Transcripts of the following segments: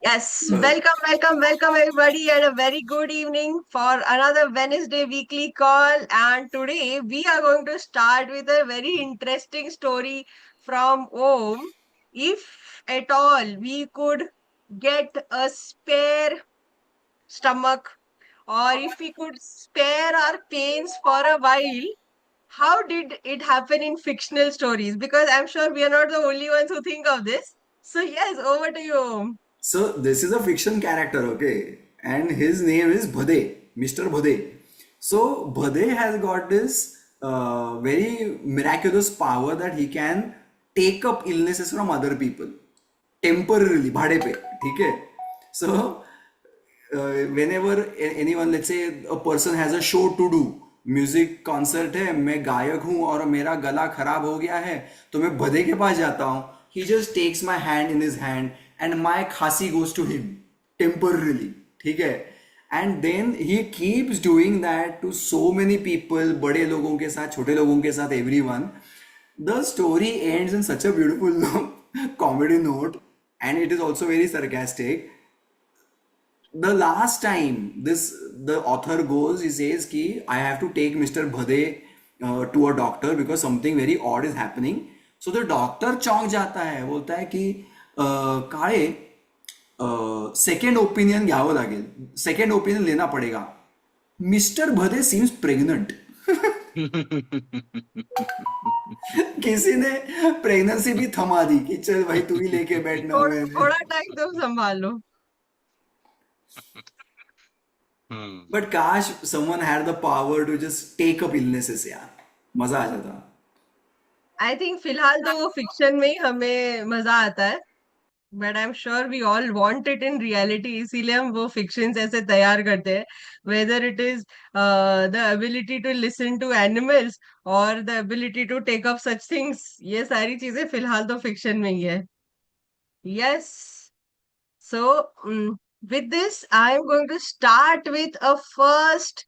Yes, Uh, welcome everybody, and a very good evening for another Wednesday weekly call. And today we are going to start with a very interesting story from Om. If at all we could get a spare stomach, or if we could spare our pains for a while, how did it happen in fictional stories? Because I'm sure we are not the only ones who think of this. So, yes, over to you, Om. so this is a fiction character, okay, and his name is Bhade, Mr. Bhade. So Bhade has got this very miraculous power that he can take up illnesses from other people temporarily, भाड़े पे, ठीक है? So whenever anyone, let's say a person has a show to do, music concert है, मैं गायक हूँ और मेरा गला खराब हो गया है, तो मैं भदे के पास जाता हूँ. He just takes my hand in his hand and my खांसी गोज टू हिम टेम्परली, ठीक है. And then he keeps doing that to so many people, बड़े लोगों के साथ, छोटे लोगों के साथ, everyone. The story ends in such a beautiful comedy note, and it is also very sarcastic. The last time this the author goes, he says ki I have to take Mr. Bhade to a doctor because something very odd is happening. So the doctor चौंक जाता है, बोलता है कि काळे second opinion घ्यावं लागेल, second opinion लेना पड़ेगा. मिस्टर भदे सीम्स प्रेग्नेंट. किसी ने प्रेगनेंसी भी थमा दी कि चल भाई तू ही लेके बैठना मैंने. थोड़ा टाइम तुम संभालो. हम्म. बट काश someone had the power to just take up illnesses यार, मजा आ जाता. आई थिंक फिलहाल तो वो फिक्शन में ही हमें मजा आता है. But I am sure we all want it in reality, इसीलिए हम वो फिक्शंस ऐसे तैयार करते हैं. Whether it is the ability to listen to animals और the ability to take up such things, ये सारी चीजें फिलहाल तो फिक्शन में ही है. Yes. So, with this, I am going to start with a first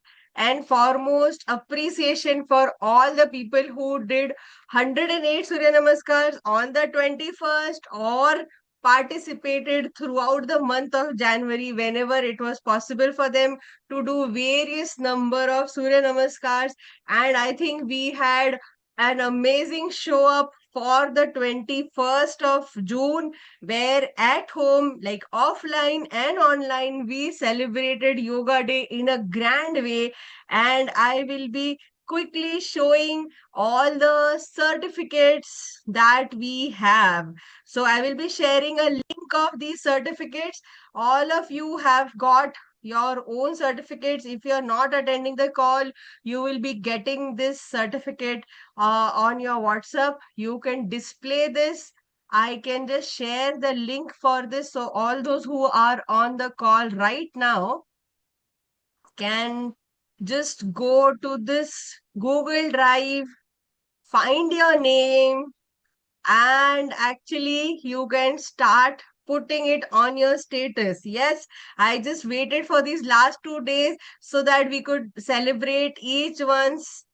and foremost appreciation for all the people who did 108 Surya Namaskars on the 21st or participated throughout the month of January whenever it was possible for them to do various number of Surya Namaskars. And I think we had an amazing show up for the 21st of June, where at home, like offline and online, we celebrated Yoga Day in a grand way. And I will be quickly showing all the certificates that we have. So I will be sharing a link of these certificates. All of you have got your own certificates. If you are not attending the call, you will be getting this certificate on your WhatsApp. You can display this. I can just share the link for this. So all those who are on the call right now can just go to this Google Drive, find your name, and actually you can start putting it on your status. Yes, I just waited for these last 2 days so that we could celebrate each one's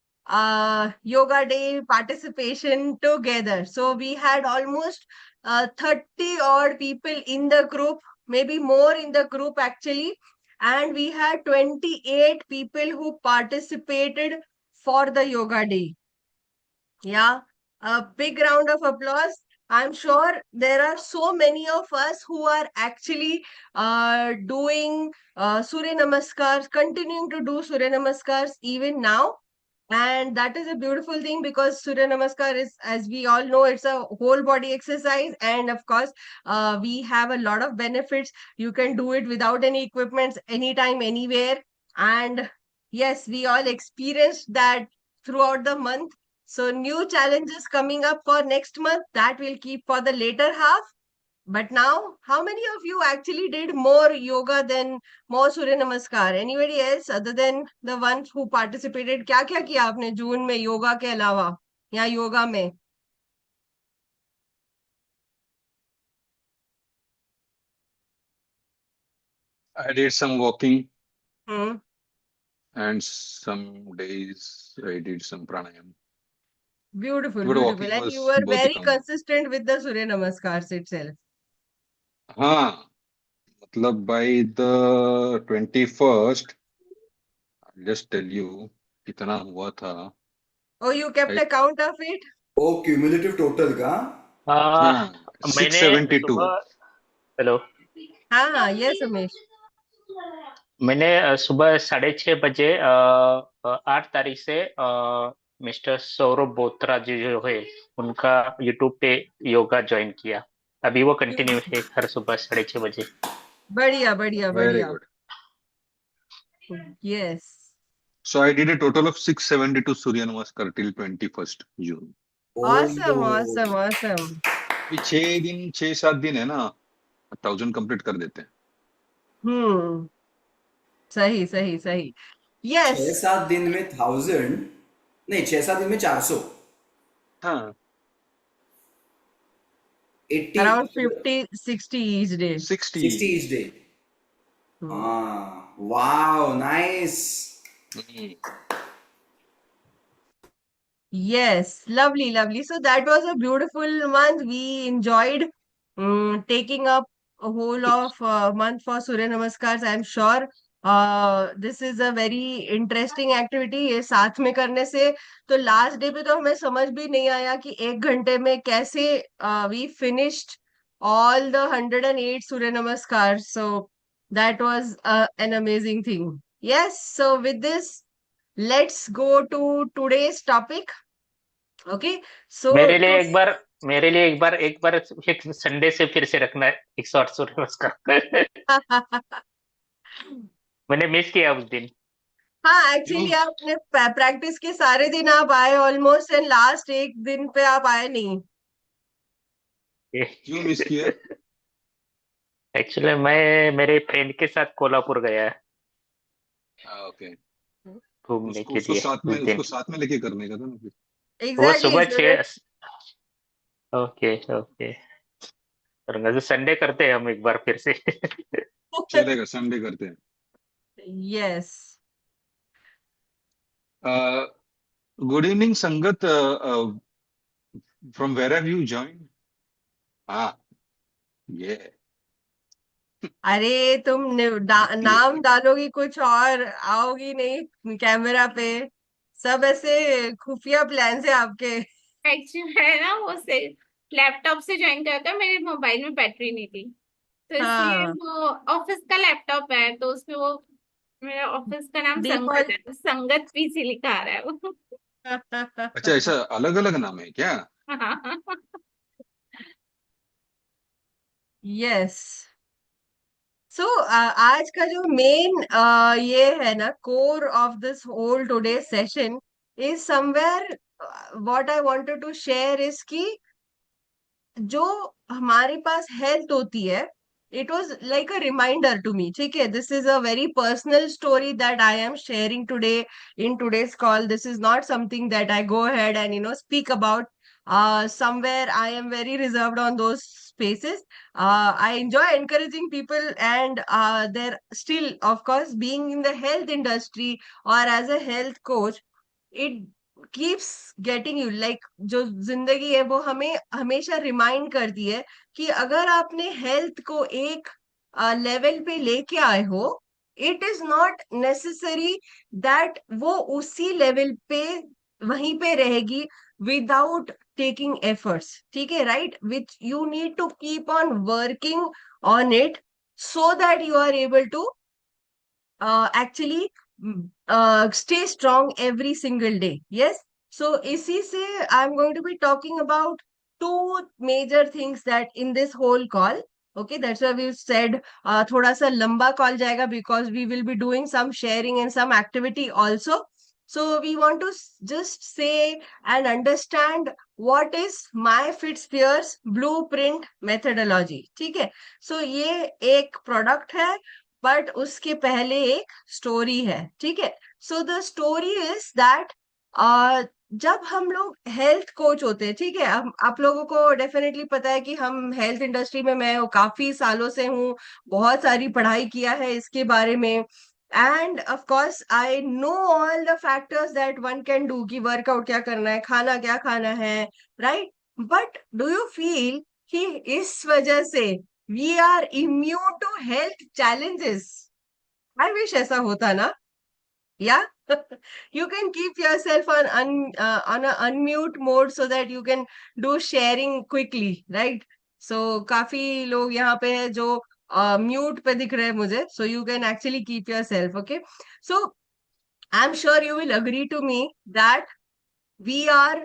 yoga day participation together. So we had almost 30 odd people in the group, maybe more in the group actually, and we had 28 people who participated for the yoga day. Yeah, a big round of applause. I'm sure there are so many of us who are actually doing Surya Namaskars, continuing to do Surya Namaskars even now. And that is a beautiful thing because Surya Namaskar is, as we all know, it's a whole body exercise. And of course, we have a lot of benefits. You can do it without any equipments, anytime, anywhere. And yes, we all experienced that throughout the month. So, new challenges coming up for next month that we'll keep for the later half. But now, how many of you actually did more yoga than more Surya Namaskar? Anybody else other than the ones who participated? क्या क्या किया आपने जून में योगा के अलावा या योगा में? I did some walking Hmm. and some days I did some pranayam. Beautiful, But beautiful. walking And you was were बहुत ही very come. consistent with the Surya Namaskars itself. हाँ, मतलब by the 21st, I'll just tell you कितना हुआ था. Oh, you kept I, a count of it? Oh cumulative total का. हाँ, मैंने 672. सुबह हेलो हाँ, yes, उमेश. मैंने सुबह 6:30 बजे 8 तारीख से मिस्टर सौरभ बोत्रा जी जो है उनका यूट्यूब पे योगा ज्वाइन किया. अभी वो कंटिन्यू है हर सुबह 6:30 बजे. बढ़िया, बढ़िया, Very बढ़िया. good. Yes. So I did a total of 672 Surya Namaskar till 21st June. Awesome, O. awesome, awesome. अभी 6 दिन 6-7 दिन है ना, 1000 कंप्लीट कर देते हैं. Hmm. सही, सही, सही. Yes. 6-7 दिन में 1000. नहीं, 6-7 दिन में 400. हाँ, 80. Around 50, 60 each day. 60. 60 each day. Hmm. हाँ. Wow, nice. Hmm. Yes, lovely, lovely. So that was a beautiful month. We enjoyed taking up a whole of month for Surya Namaskars. I'm sure this is a very interesting activity. ये साथ में करने से तो last day पे तो हमें समझ भी नहीं आया कि 1 घंटे में कैसे we finished all the 108 Surya Namaskars. So that was an amazing thing. Yes, so with this, let's go to today's topic. Okay, so मेरे लिए एक बार मेरे लिए एक बार एक संडे से फिर से रखना है 108 सूर्य नमस्कार. मैंने मिस किया उस दिन. हाँ, क्यों एक्चुअली आपने प्रैक्टिस के सारे दिन आप आए ऑलमोस्ट एंड लास्ट एक दिन पे आप आए नहीं. क्यों मिस किया? एक्चुअली मैं मेरे फ्रेंड के साथ कोल्हापुर गया ओके. घूमने उसको के उसको लिए साथ में उस दिन. उसको साथ में लेके करने का था ना फिर. वो एग्जैक्टली सुबह सो 6. ओके ओके करूंगा तो संडे करते हैं हम एक बार फिर से. चलेगा, संडे करते हैं. यस. गुड इवनिंग संगत. From where have you join? हाँ, ये अरे तुम नाम डालोगी कुछ और आओगी नहीं कैमरा पे. सब ऐसे खुफिया प्लान है आपके. एक्चुअली है ना वो से लैपटॉप से ज्वाइन किया था. मेरे मोबाइल में बैटरी नहीं थी तो इसलिए हाँ, वो ऑफिस का लैपटॉप है तो उसमें वो मेरा ऑफिस का नाम संगत डिफॉल्ट. है तो संगत पीसी लिखा आ रहा है वो. अच्छा, ऐसा अलग अलग नाम है क्या? यस. सो आज का जो मेन ये है ना core of this whole today session is somewhere what I wanted to share is कि जो हमारे पास हेल्थ होती है it was like a reminder to me. ठीक है, this is a very personal story that I am sharing today in today's call. This is not something that I go ahead and speak about. Somewhere I am very reserved on those spaces. I enjoy encouraging people and they're still, of course, being in the health industry or as a health coach, it keeps getting you like जो जिंदगी है वो हमें हमेशा remind करती है कि अगर आपने हेल्थ को एक लेवल पे लेके आए हो it is not necessary that वो उसी लेवल पे वहीं पे रहेगी विदाउट टेकिंग एफर्ट्स. ठीक है, right, which you need to keep on working on it so that you are able to actually stay strong every single day. Yes. So इसी से I'm going to be talking about two major things that in this whole call. Okay, that's why we said थोड़ा सा लंबा call जाएगा because we will be doing some sharing and some activity also. So we want to just say and understand what is my FitSphere's blueprint methodology. ठीक है, so ये एक product है but उसके पहले एक स्टोरी है. ठीक है, so the story is that जब हम लोग हेल्थ कोच होते हैं, ठीक है, आप लोगों को डेफिनेटली पता है कि हम हेल्थ इंडस्ट्री में मैं काफी सालों से हूँ, बहुत सारी पढ़ाई किया है इसके बारे में. End of course I know all the factors that one can do कि वर्कआउट क्या करना है, खाना क्या खाना है, right. But do you feel कि इस वजह से we are immune to health challenges. I wish ऐसा होता ना. Yeah. You can keep yourself on a unmute mode so that you can do sharing quickly, right? So काफी लोग यहाँ पे है जो म्यूट पे दिख रहे हैं मुझे. So you can actually keep yourself, okay? So I'm sure you will agree to me that we are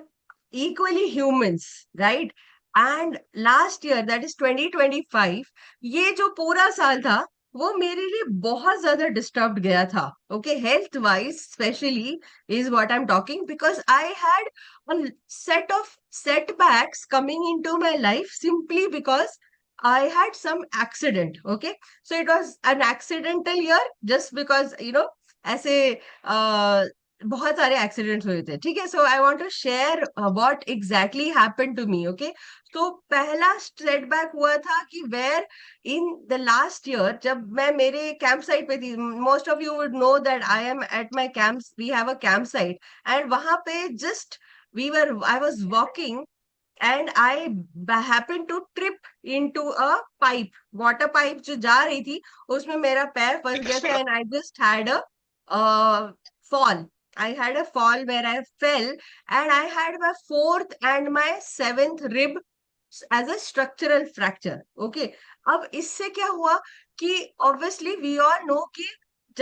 equally humans, right? And last year, that is 2025, ये जो पूरा साल था, वो मेरे लिए बहुत ज्यादा डिस्टर्ब गया था. Okay, health wise, especially is what I'm talking, because I had a set of setbacks coming into my life simply because I had some accident. Okay, so it was an accidental year just because, ऐसे बहुत सारे accidents हुए थे. ठीक है. So I want to share what exactly happened to me. Okay. तो पहला setback हुआ था कि where in the last year जब मैं मेरे कैंप साइट पे थी. Most of you would know that I am at my camp. We have a camp site and वहां पे just I was walking and I happened to trip into a pipe, water pipe जो जा रही थी, उसमें मेरा पैर फंस गया था and I just had a fall. I had a fall where I fell and I had my fourth and my seventh rib as a structural fracture. Okay. अब इससे क्या हुआ कि obviously we all know कि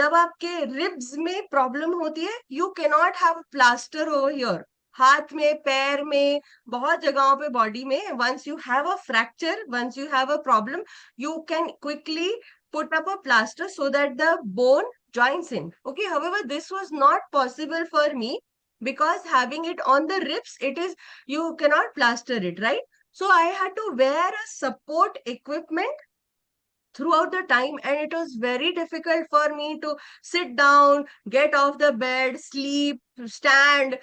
जब आपके ribs में problem होती है, you cannot have plaster over here. हाथ में, पैर में, बहुत जगहों पे बॉडी में, once you have a fracture, once you have a problem, you can quickly put up a plaster so that the bone joins in. Okay, however, this was not possible for me because having it on the ribs, you cannot plaster it, right? So I had to wear a support equipment throughout the time, and it was very difficult for me to sit down, get off the bed, sleep, stand.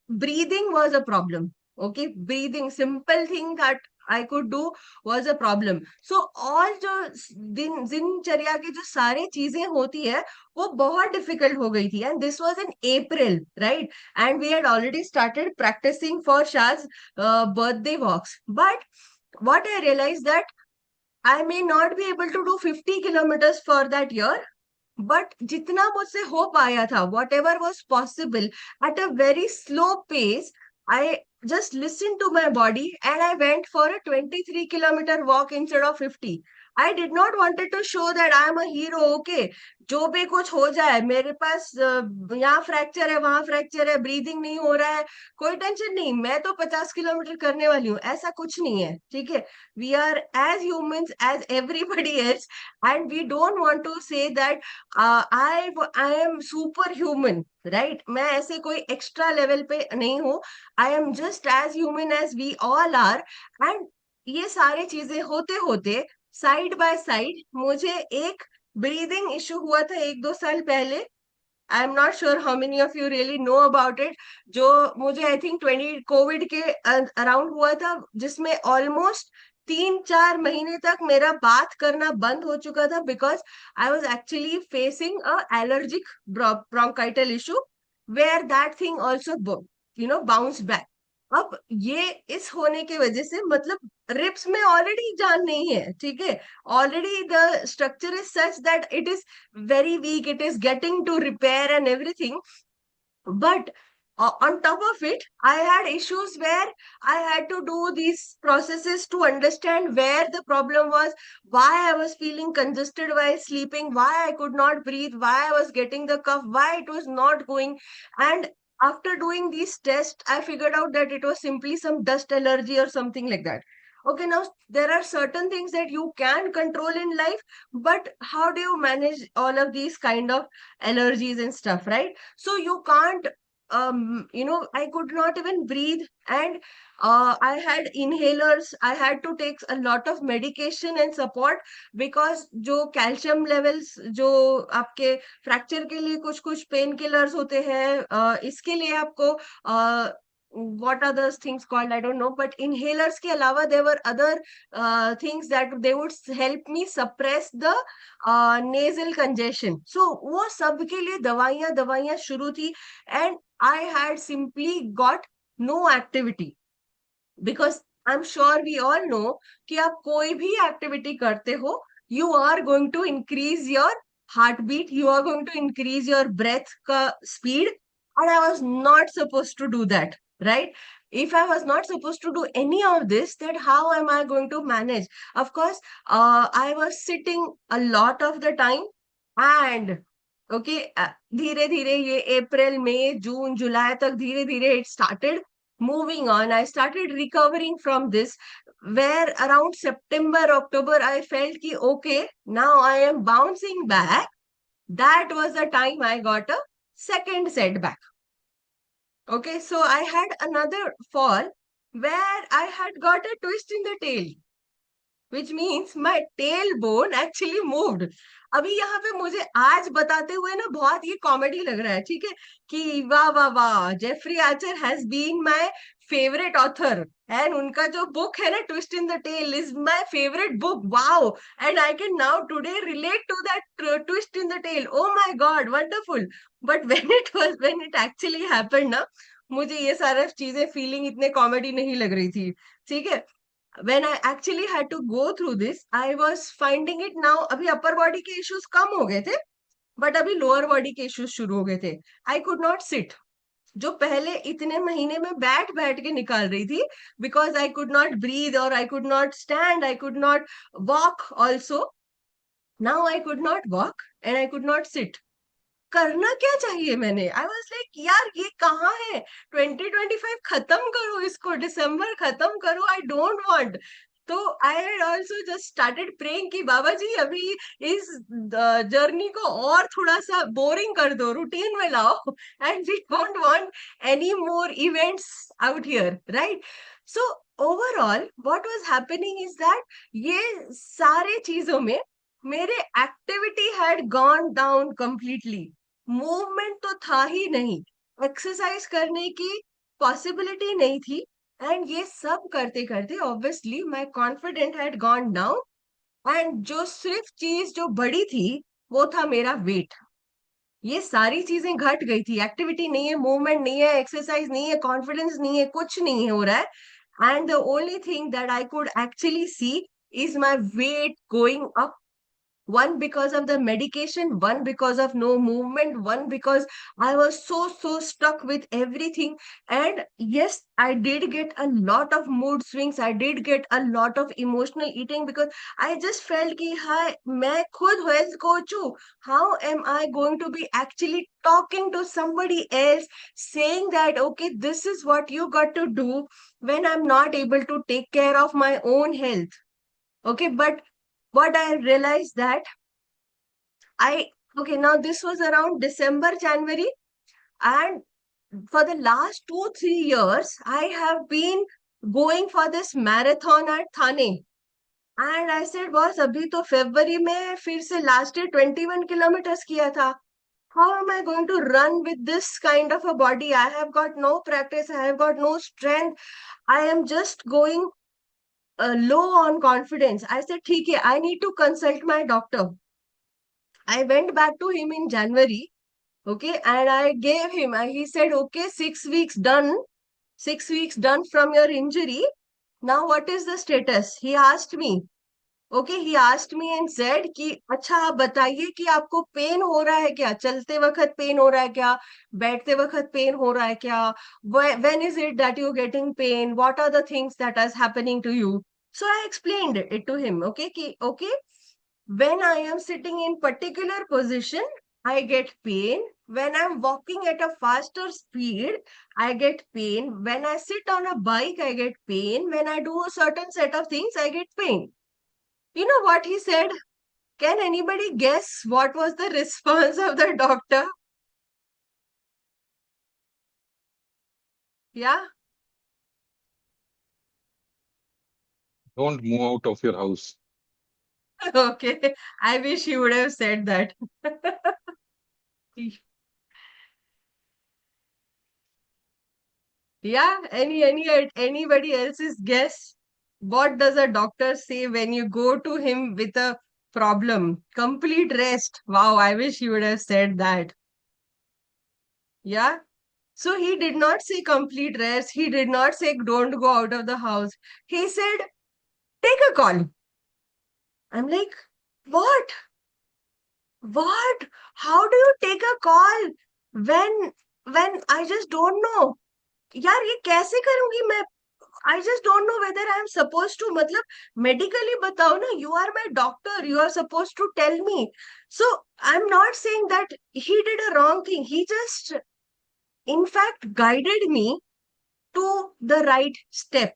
Breathing was a problem. Okay, breathing, simple thing that I could do was a problem. So all जो दिनचर्या की जो सारी चीजें होती है वो बहुत डिफिकल्ट हो गई थी. And this was in April, right? And we had already started practicing for शाज birthday walks. But what I realized that I may not be able to do 50 kilometers for that year, but जितना मुझसे हो पाया था, whatever was possible at a very slow pace, I just listened to my body and I went for a 23-kilometer walk instead of 50. I did not wanted to show that I am a hero. Okay, जो भी कुछ हो जाए, मेरे पास यहाँ fracture है, वहां fracture है, ब्रीदिंग नहीं हो रहा है, कोई टेंशन नहीं, मैं तो 50 किलोमीटर करने वाली हूँ. ऐसा कुछ नहीं है. ठीक है. We are as humans as everybody else, and we don't want to say that I am super human, right? मैं ऐसे कोई एक्स्ट्रा लेवल पे नहीं हूँ. I am just as human as we all are. And ये सारी चीजें होते होते साइड बाय साइड मुझे एक ब्रीदिंग इशू हुआ था 1-2 साल पहले. I am not sure how many of you really know about it. जो मुझे आई थिंक 20 कोविड के अराउंड हुआ था, जिसमें ऑलमोस्ट 3-4 महीने तक मेरा बात करना बंद हो चुका था because I was actually facing a allergic bronchial issue where that thing also bounce back. अब ये इस होने की वजह से मतलब रिप्स में ऑलरेडी जान नहीं है. ठीक है. Already the structure is such that it is very weak, it is getting to repair and everything. But on top of it, I had issues where I had to do these processes to understand where the problem was, why I was feeling congested while sleeping, why I could not breathe, why I was getting the cough, why it was not going. And after doing these tests, I figured out that it was simply some dust allergy or something like that. Okay, now there are certain things that you can control in life, but how do you manage all of these kind of allergies and stuff, right? So you can't, I could not even breathe, and I had inhalers. I had to take a lot of medication and support because जो calcium levels जो आपके fracture के लिए कुछ कुछ pain killers होते हैं, इसके लिए आपको what are those things called, I don't know, but inhalers के अलावा there were other things that they would help me suppress the nasal congestion. So वो सब के लिए दवाइयाँ दवाइयाँ शुरू थी, and I had simply got no activity because I'm sure we all know कि आप कोई भी एक्टिविटी करते हो, you are going to increase your heartbeat, you are going to increase your breath का speed, and I was not supposed to do that, right? If I was not supposed to do any of this, then how am I going to manage? Of course, I was sitting a lot of the time, and okay, धीरे धीरे ये अप्रैल मई जून जुलाई तक धीरे धीरे it started moving on. I started recovering from this, where around September, October, I felt ki okay, now I am bouncing back. That was the time I got a second setback. Okay, so I had another fall where I had got a twist in the tail, which means my tailbone actually moved. अभी यहाँ पे मुझे आज बताते हुए ना बहुत ये कॉमेडी लग रहा है, ठीक है, कि वाह वाह वाह, Jeffrey Archer has been my favourite author, and उनका जो बुक है ना twist in the tale is my favourite book, wow, and I can now today relate to that twist in the tale, oh my God wonderful. But when it actually happened ना, मुझे ये सारा चीजें feeling इतने comedy नहीं लग रही थी, ठीक है. when I actually had to go through this, I was finding it now. अभी upper body के issues कम हो गए थे, but अभी lower body के issues शुरू हो गए थे. I could not sit. जो पहले इतने महीने में बैठ बैठ के निकाल रही थी, because I could not breathe or I could not stand, I could not walk also. Now I could not walk and I could not sit. करना क्या चाहिए मैंने? आई वाज लाइक यार ये कहाँ है? 2025 खत्म करो इसको, दिसंबर खत्म करो, आई डोंट वांट. तो I had also just started praying कि बाबा जी अभी इस जर्नी को और थोड़ा सा बोरिंग कर दो, रूटीन में लाओ, and we don't want any more events out here, right? So overall what was happening is that ये सारे चीजों में मेरे activity had gone down completely. Movement तो था ही नहीं, एक्सरसाइज करने की पॉसिबिलिटी नहीं थी, एंड ये सब करते करते obviously my confident had gone down, and जो सिर्फ चीज जो बड़ी थी वो था मेरा वेट. ये सारी चीजें घट गई थी, एक्टिविटी नहीं है, मूवमेंट नहीं है, एक्सरसाइज नहीं है, कॉन्फिडेंस नहीं है, कुछ नहीं हो रहा है, and the only thing that I could actually see is my weight going up. One because of the medication, one because of no movement, one because I was so stuck with everything. And yes, I did get a lot of mood swings, I did get a lot of emotional eating, because I just felt ki hi, main khud health coach hu, how am I going to be actually talking to somebody else saying that okay, this is what you got to do, when I'm not able to take care of my own health. Okay, but what I realized that I, okay, now this was around December, January, and for the last 2, 3 years, I have been going for this marathon at Thane. And I said, boss, अभी तो February में फिर से last year 21 kilometers किया था. How am I going to run with this kind of a body? I have got no practice, I have got no strength. I am just going low on confidence. I said, ठीक है, I need to consult my doctor. I went back to him in January, okay, and I gave him, he said, okay, 6 weeks done, 6 weeks done from your injury. Now, what is the status? He asked me, okay, he asked me and said कि अच्छा आप बताइए कि आपको pen हो रहा है क्या, चलते वक्त पेन हो रहा है क्या, बैठते वक्त पेन हो रहा है क्या, when is it that you're getting pain, what are the things that is happening to you? So I explained it to him, okay, कि okay, when I am sitting in particular position, I get pain. When I'm walking at a faster speed, I get pain. When I sit on a bike, I get pain. When I do a certain set of things, I get pain. You know what he said? Can anybody guess what was the response of the doctor? Yeah? Don't move out of your house. Okay. I wish he would have said that. Yeah, anybody else's guess? What does a doctor say when you go to him with a problem? Complete rest. Wow, I wish you would have said that. Yeah. So he did not say complete rest. He did not say don't go out of the house. He said, take a call. I'm like, what? What? How do you take a call when I just don't know? यार ये कैसे करूंगी मैं? I just don't know whether I am supposed to, मतलब medically बताओ ना, you are my doctor, you are supposed to tell me. So I'm not saying that he did a wrong thing. He just, in fact, guided me to the right step.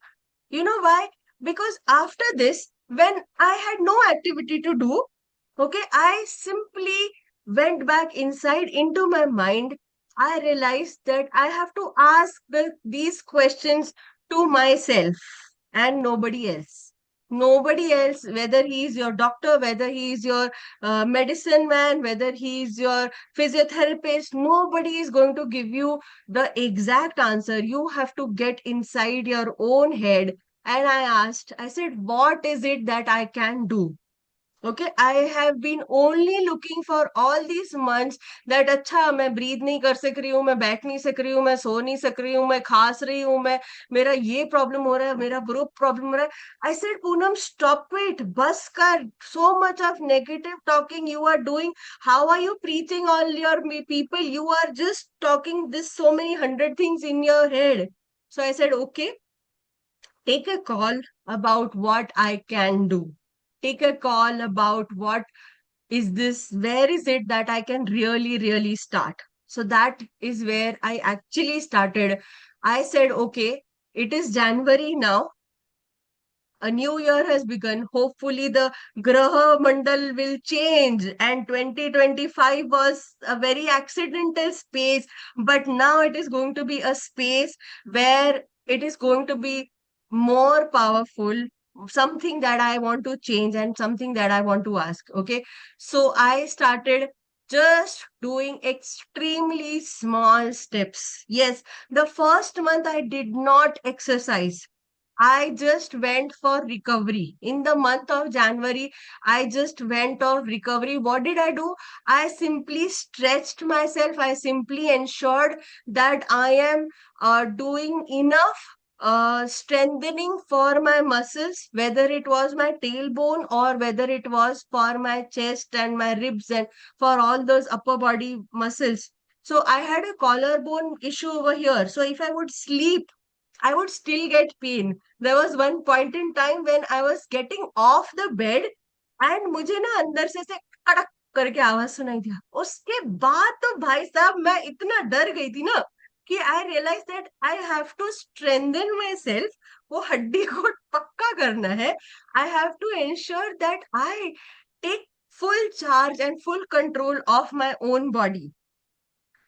You know why? Because after this, when I had no activity to do, okay, I simply went back inside into my mind. I realized that I have to ask these questions to myself and nobody else. Nobody else, whether he is your doctor, whether he is your medicine man, whether he is your physiotherapist, nobody is going to give you the exact answer. You have to get inside your own head. And I said, what is it that I can do? Okay, I have been only looking for all these months that अच्छा मैं breathe नहीं कर सक रही हूँ, मैं बैठ नहीं सक रही हूँ, मैं सो नहीं सक रही हूँ, मैं खांस रही हूँ, मैं मेरा ये प्रॉब्लम हो रहा है, मेरा वो प्रॉब्लम हो रहा है. I said, Poonam, stop it, बस कर. So much of negative talking you are doing. How are you preaching all your people? You are just talking this so many hundred things in your head. So I said, okay, take a call about what I can do. Take a call about what is this, where is it that I can really, really start. So that is where I actually started. I said, okay, it is January now. A new year has begun. Hopefully, the Graha Mandal will change. And 2025 was a very accidental space, but now it is going to be a space where it is going to be more powerful. Something that I want to change and something that I want to ask. Okay. So I started just doing extremely small steps. Yes, the first month I did not exercise. I just went for recovery. In the month of January, I just went off recovery. What did I do? I simply stretched myself. I simply ensured that I am doing enough strengthening for my muscles, whether it was my tailbone or whether it was for my chest and my ribs and for all those upper body muscles. So I had a collarbone issue over here. So if I would sleep, I would still get pain. There was one point in time when I was getting off the bed and मुझे ना अंदर से कड़क करके आवाज सुनाई दिया. उसके बाद तो भाई साहब मैं इतना डर गई थी ना कि I realise that I have to strengthen myself. वो हड्डी को पक्का करना है. I have to ensure that I take full charge and full control of my own body.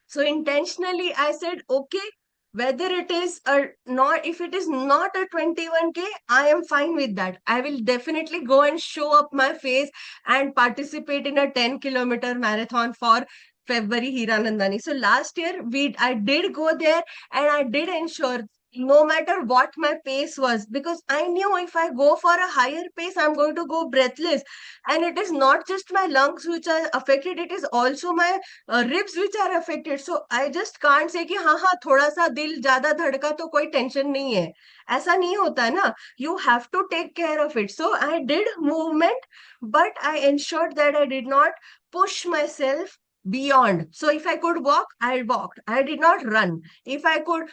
So intentionally, I said, okay, whether it is a not, if it is not a 21K, I am fine with that. I will definitely go and show up my face and participate in a 10-kilometer marathon for February Hiranandani. So last year I did go there and I did ensure no matter what my pace was, because I knew if I go for a higher pace, I'm going to go breathless. And it is not just my lungs which are affected, it is also my ribs which are affected. So I just can't say कि हाँ हाँ थोड़ा सा दिल ज्यादा धड़का तो कोई tension नहीं है. ऐसा नहीं होता है ना. You have to take care of it. So I did movement, but I ensured that I did not push myself beyond. So if I could walk, I walked. I did not run. If I could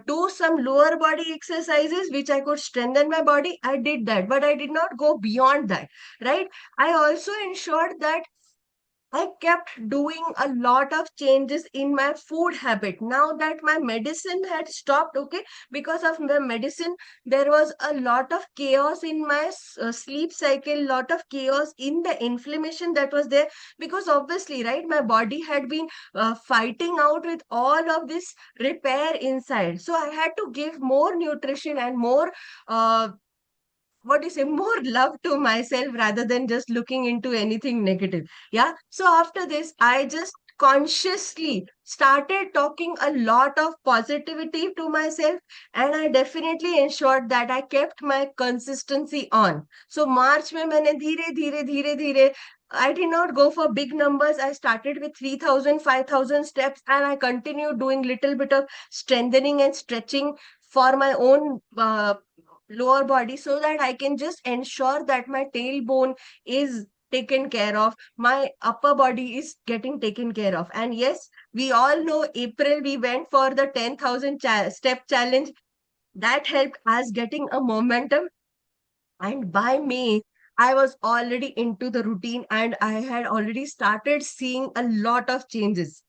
do some lower body exercises which I could strengthen my body, I did that, but I did not go beyond that, right? I also ensured that I kept doing a lot of changes in my food habit. Now that my medicine had stopped, okay, because of the medicine, there was a lot of chaos in my sleep cycle, lot of chaos in the inflammation that was there. Because obviously, right, my body had been fighting out with all of this repair inside. So I had to give more nutrition and more what do you say, more love to myself rather than just looking into anything negative. Yeah. So after this, I just consciously started talking a lot of positivity to myself, and I definitely ensured that I kept my consistency on. So March में मैंने धीरे धीरे I did not go for big numbers. I started with 3,000, 5,000 steps, and I continued doing little bit of strengthening and stretching for my own lower body, so that I can just ensure that my tailbone is taken care of, my upper body is getting taken care of. And yes, we all know April we went for the 10,000 step challenge. That helped us getting a momentum, and by May, I was already into the routine and I had already started seeing a lot of changes.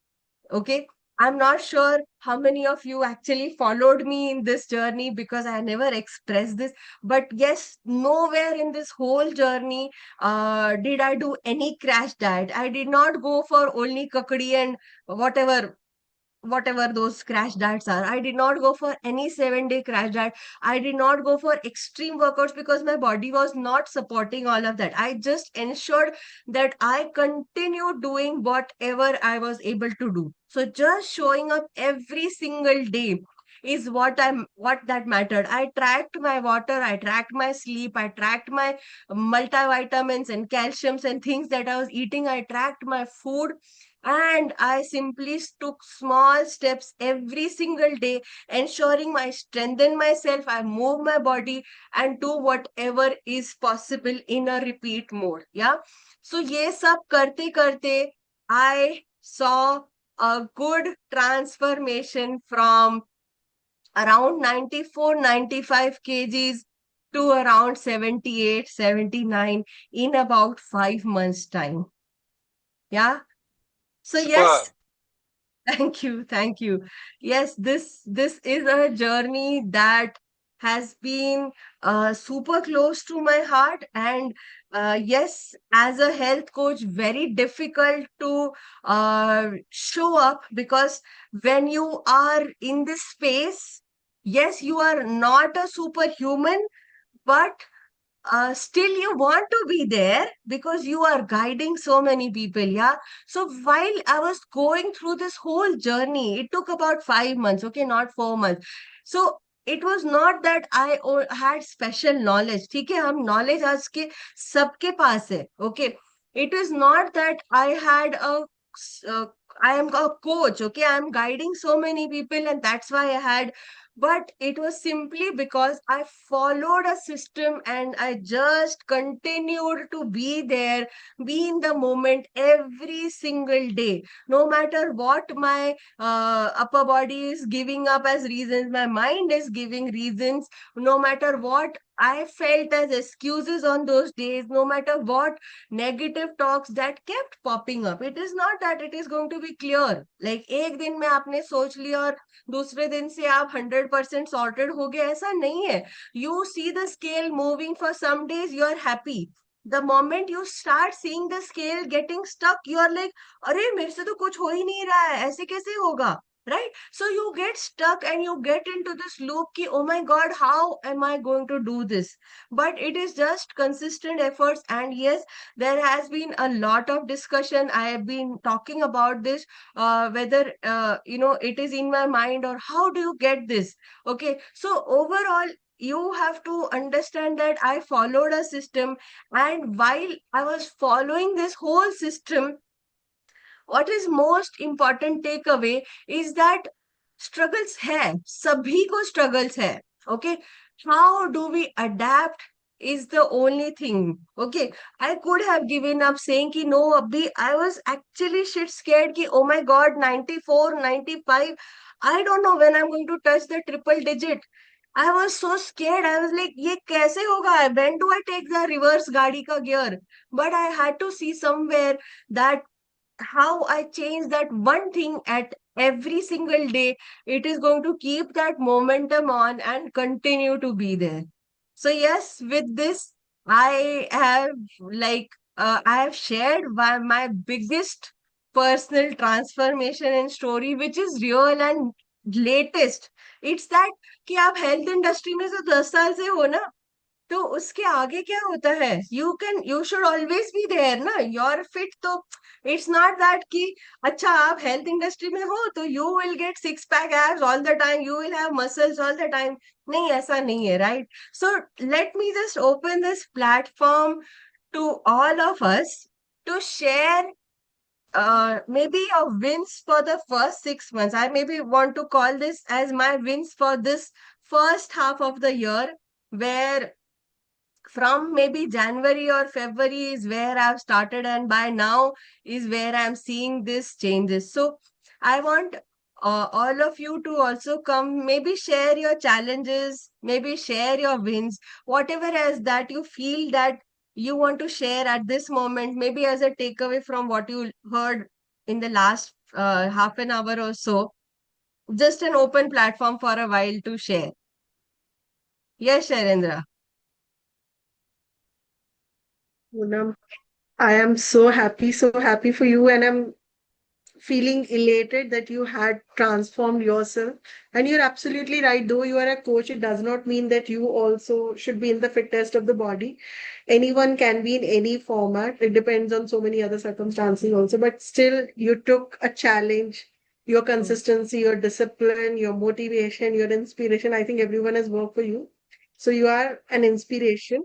Okay. I'm not sure how many of you actually followed me in this journey, because I never expressed this. But yes, nowhere in this whole journey did I do any crash diet. I did not go for only kakadi and whatever those crash diets are. I did not go for any 7 day crash diet. I did not go for extreme workouts because my body was not supporting all of that. I just ensured that I continued doing whatever I was able to do. So just showing up every single day is what that mattered. I tracked my water, I tracked my sleep, I tracked my multivitamins and calciums and things that I was eating. I tracked my food, and I simply took small steps every single day, ensuring I strengthen myself, I move my body, and do whatever is possible in a repeat mode. Yeah. So ये सब करते करते I saw a good transformation from around 94, 95 kgs to around 78, 79 in about 5 months' time. Yeah. So Super. yes, thank you, thank you. Yes, this is a journey that has been super close to my heart, and yes, as a health coach, very difficult to show up, because when you are in this space, yes, you are not a superhuman, but still you want to be there because you are guiding so many people. Yeah. So while I was going through this whole journey, it took about 5 months, okay, not 4 months. So it was not that I had special knowledge. ठीक है, हम knowledge आज के सबके पास है. Okay. It is not that I had uh, I am a coach. Okay. I am guiding so many people, and that's why I had, but it was simply because I followed a system and I just continued to be there, be in the moment every single day. No matter what my upper body is giving up as reasons, my mind is giving reasons, no matter what I felt as excuses on those days, no matter what negative talks that kept popping up. It is not that it is going to be clear. Like एक दिन में आपने सोच लिया और दूसरे दिन से आप 100% सॉर्टेड हो गए, ऐसा नहीं है. You see the scale moving for some days, you are happy. The moment you start seeing the scale getting stuck, you are like, अरे मेरे से तो कुछ हो ही नहीं रहा है, ऐसे कैसे होगा, right? So you get stuck and you get into this loop ki, oh my god, how am I going to do this? But it is just consistent efforts. And yes, there has been a lot of discussion. I have been talking about this, whether it is in my mind or how do you get this. Okay, so overall you have to understand that I followed a system, and while I was following this whole system, what is most important takeaway is that struggles है, सभी को struggles है. Okay, how do we adapt is the only thing. Okay, I could have given up saying कि no, abhi I was actually shit scared कि oh my god, 94, 95, I don't know when I'm going to touch the triple digit. I was so scared. I was like, ये कैसे होगा? When do I take the reverse गाड़ी का gear? But I had to see somewhere that how I change that one thing at every single day, it is going to keep that momentum on and continue to be there. So yes, with this, I have I have shared my biggest personal transformation and story, which is real and latest. It's that कि आप health industry में से 10 साल से हो ना, तो उसके आगे क्या होता है, you should always be there ना, योर फिट। तो इट्स नॉट दैट कि अच्छा आप हेल्थ इंडस्ट्री में हो तो you will get six pack abs all the time, you will have muscles all the time. नहीं, ऐसा नहीं है, right? So let me just open this platform to all of us to share maybe your wins for the first 6 months. I maybe want to call this as my wins for this first half of the year, where from maybe January or February is where I've started, and by now is where I'm seeing these changes. So I want all of you to also come, maybe share your challenges, maybe share your wins, whatever as that you feel that you want to share at this moment, maybe as a takeaway from what you heard in the last half an hour or so. Just an open platform for a while to share. Yes, Sharendra. Poonam, I am so happy for you, and I'm feeling elated that you had transformed yourself. And you're absolutely right, though you are a coach, it does not mean that you also should be in the fittest of the body. Anyone can be in any format, it depends on so many other circumstances also, but still, you took a challenge. Your consistency, your discipline, your motivation, your inspiration. I think everyone has worked for you. So you are an inspiration.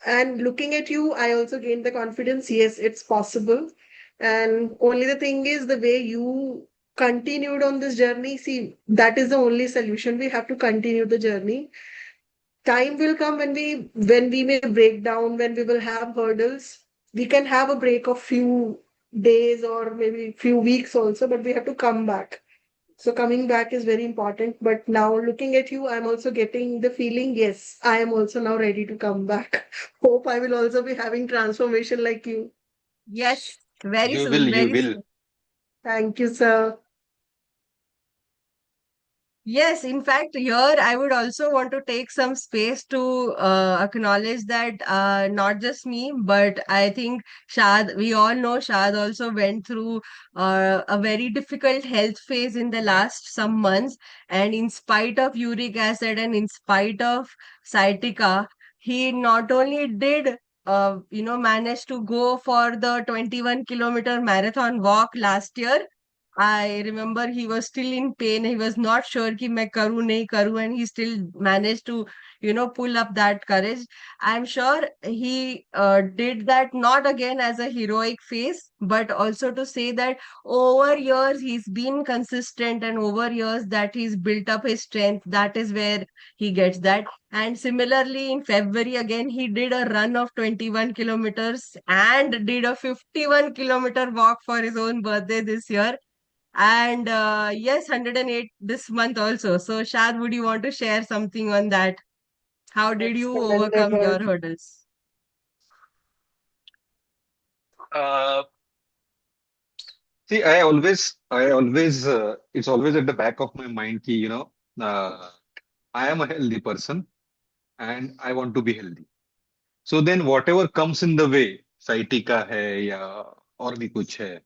And looking at you, I also gained the confidence. Yes, it's possible. And only the thing is the way you continued on this journey. See, that is the only solution. We have to continue the journey. Time will come when we may break down, when we will have hurdles. We can have a break of few days or maybe few weeks also, but we have to come back. So coming back is very important. But now looking at you, I'm also getting the feeling, yes, I am also now ready to come back. Hope I will also be having transformation like you. Yes, very You will, soon, you very will. soon. Thank you, sir. Yes, in fact, here I would also want to take some space to acknowledge that not just me, but I think Shad, we all know Shad also went through a very difficult health phase in the last some months. And in spite of uric acid and in spite of sciatica, he not only did manage to go for the 21-kilometer marathon walk last year. I remember he was still in pain. He was not sure कि मैं करूँ नहीं करूँ, and he still managed to, pull up that courage. I'm sure he did that not again as a heroic phase, but also to say that over years he's been consistent, and over years that he's built up his strength. That is where he gets that. And similarly, in February again, he did a run of 21 kilometers and did a 51-kilometer walk for his own birthday this year. And yes, 108 this month also. So, Shad, would you want to share something on that? How did That's you overcome commendable. your hurdles? Uh, See, I always, it's always at the back of my mind, uh, I am a healthy person and I want to be healthy. So then whatever comes in the way, sciatica hai ya और भी कुछ है,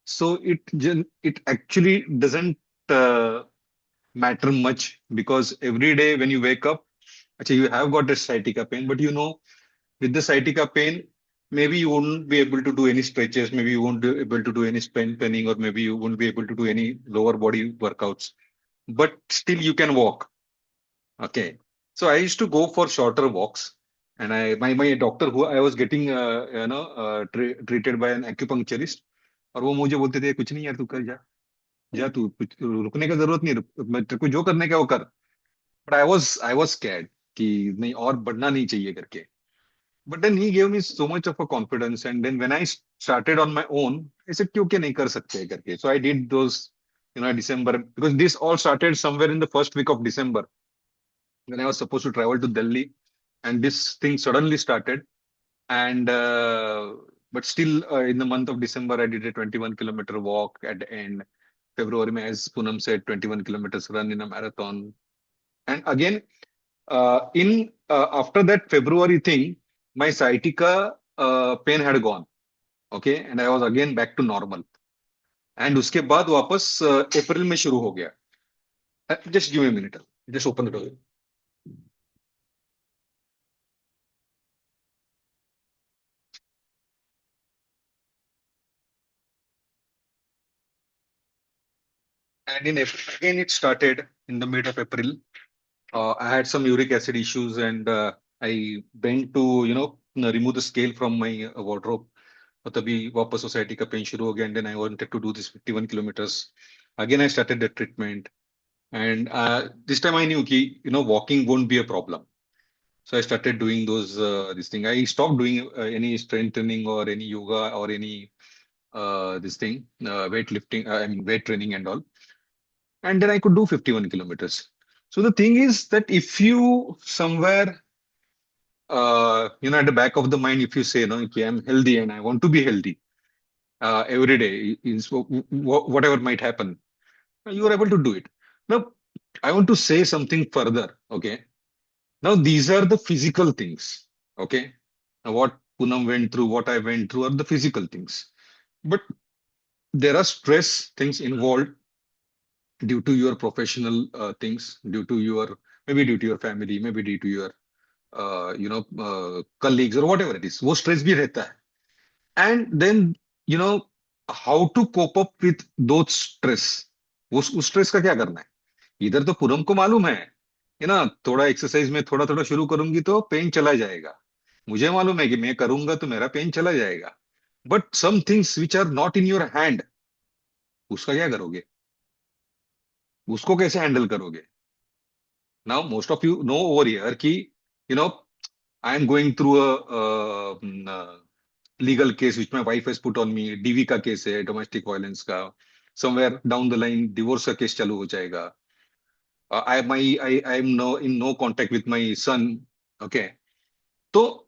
so it actually doesn't uh, matter much because every day when you wake up, actually you have got a sciatica pain, but with the sciatica pain, maybe you won't be able to do any stretches, maybe you won't be able to do any spinning, or maybe you won't be able to do any lower body workouts, but still you can walk. Okay. So I used to go for shorter walks, and my doctor who I was getting treated by an acupuncturist, और वो मुझे बोलते थे कुछ नहीं यार तू कर जा जा तू कुछ रुकने का जरूरत नहीं मैं तेरे को जो करने का वो कर. बट आई वाज स्कैर्ड कि नहीं और बढ़ना नहीं चाहिए करके. But then he gave me so much of a confidence, and then when I started on my own, I said क्यों क्या नहीं कर सकते करके. So I did those, December, because this all started somewhere in the first week of December when I was supposed to travel to Delhi, and this thing suddenly started. And but still, in the month of December, I did a 21-kilometer walk at the end. February, as Poonam said, 21 kilometers run in a marathon. And again, in after that February thing, my sciatica pain had gone. Okay, and I was again back to normal. And उसके बाद वापस अप्रैल में शुरू हो गया. Just give me a minute. Just open the door. And in again, it started in the mid of April. I had some uric acid issues, and I went to remove the scale from my wardrobe. और तभी वापस society का pen शुरू हो गया, and then I wanted to do this 51 kilometers. Again, I started the treatment, and this time I knew कि walking won't be a problem. So I started doing those this thing. I stopped doing any strength training or any yoga or any this thing weight lifting. I mean weight training and all. And then I could do 51 kilometers. So the thing is that if you somewhere at the back of the mind, if you say no, okay, I'm healthy and I want to be healthy every day, is whatever might happen, you are able to do it. Now, I want to say something further. Okay. Now, these are the physical things. Okay. Now, what Poonam went through, what I went through are the physical things. But there are stress things involved due to your professional things, maybe due to your family, maybe due to your colleagues or whatever it is. वो stress भी रहता है. And then you know how to cope up with those stress. उस stress का क्या करना है? इधर तो पूनम को मालूम है ना, थोड़ा एक्सरसाइज में थोड़ा थोड़ा शुरू करूंगी तो पेन चला जाएगा. मुझे मालूम है कि मैं करूंगा तो मेरा पेन चला जाएगा. But some things which are not in your hand, उसका क्या करोगे? उसको कैसे हैंडल करोगे? Now most of you know over here कि you know I am going through a legal case which my wife has put on me. DV का case है, domestic violence का. Somewhere down the line divorce का case चालू हो जाएगा. I am no in no contact with my son. Okay. तो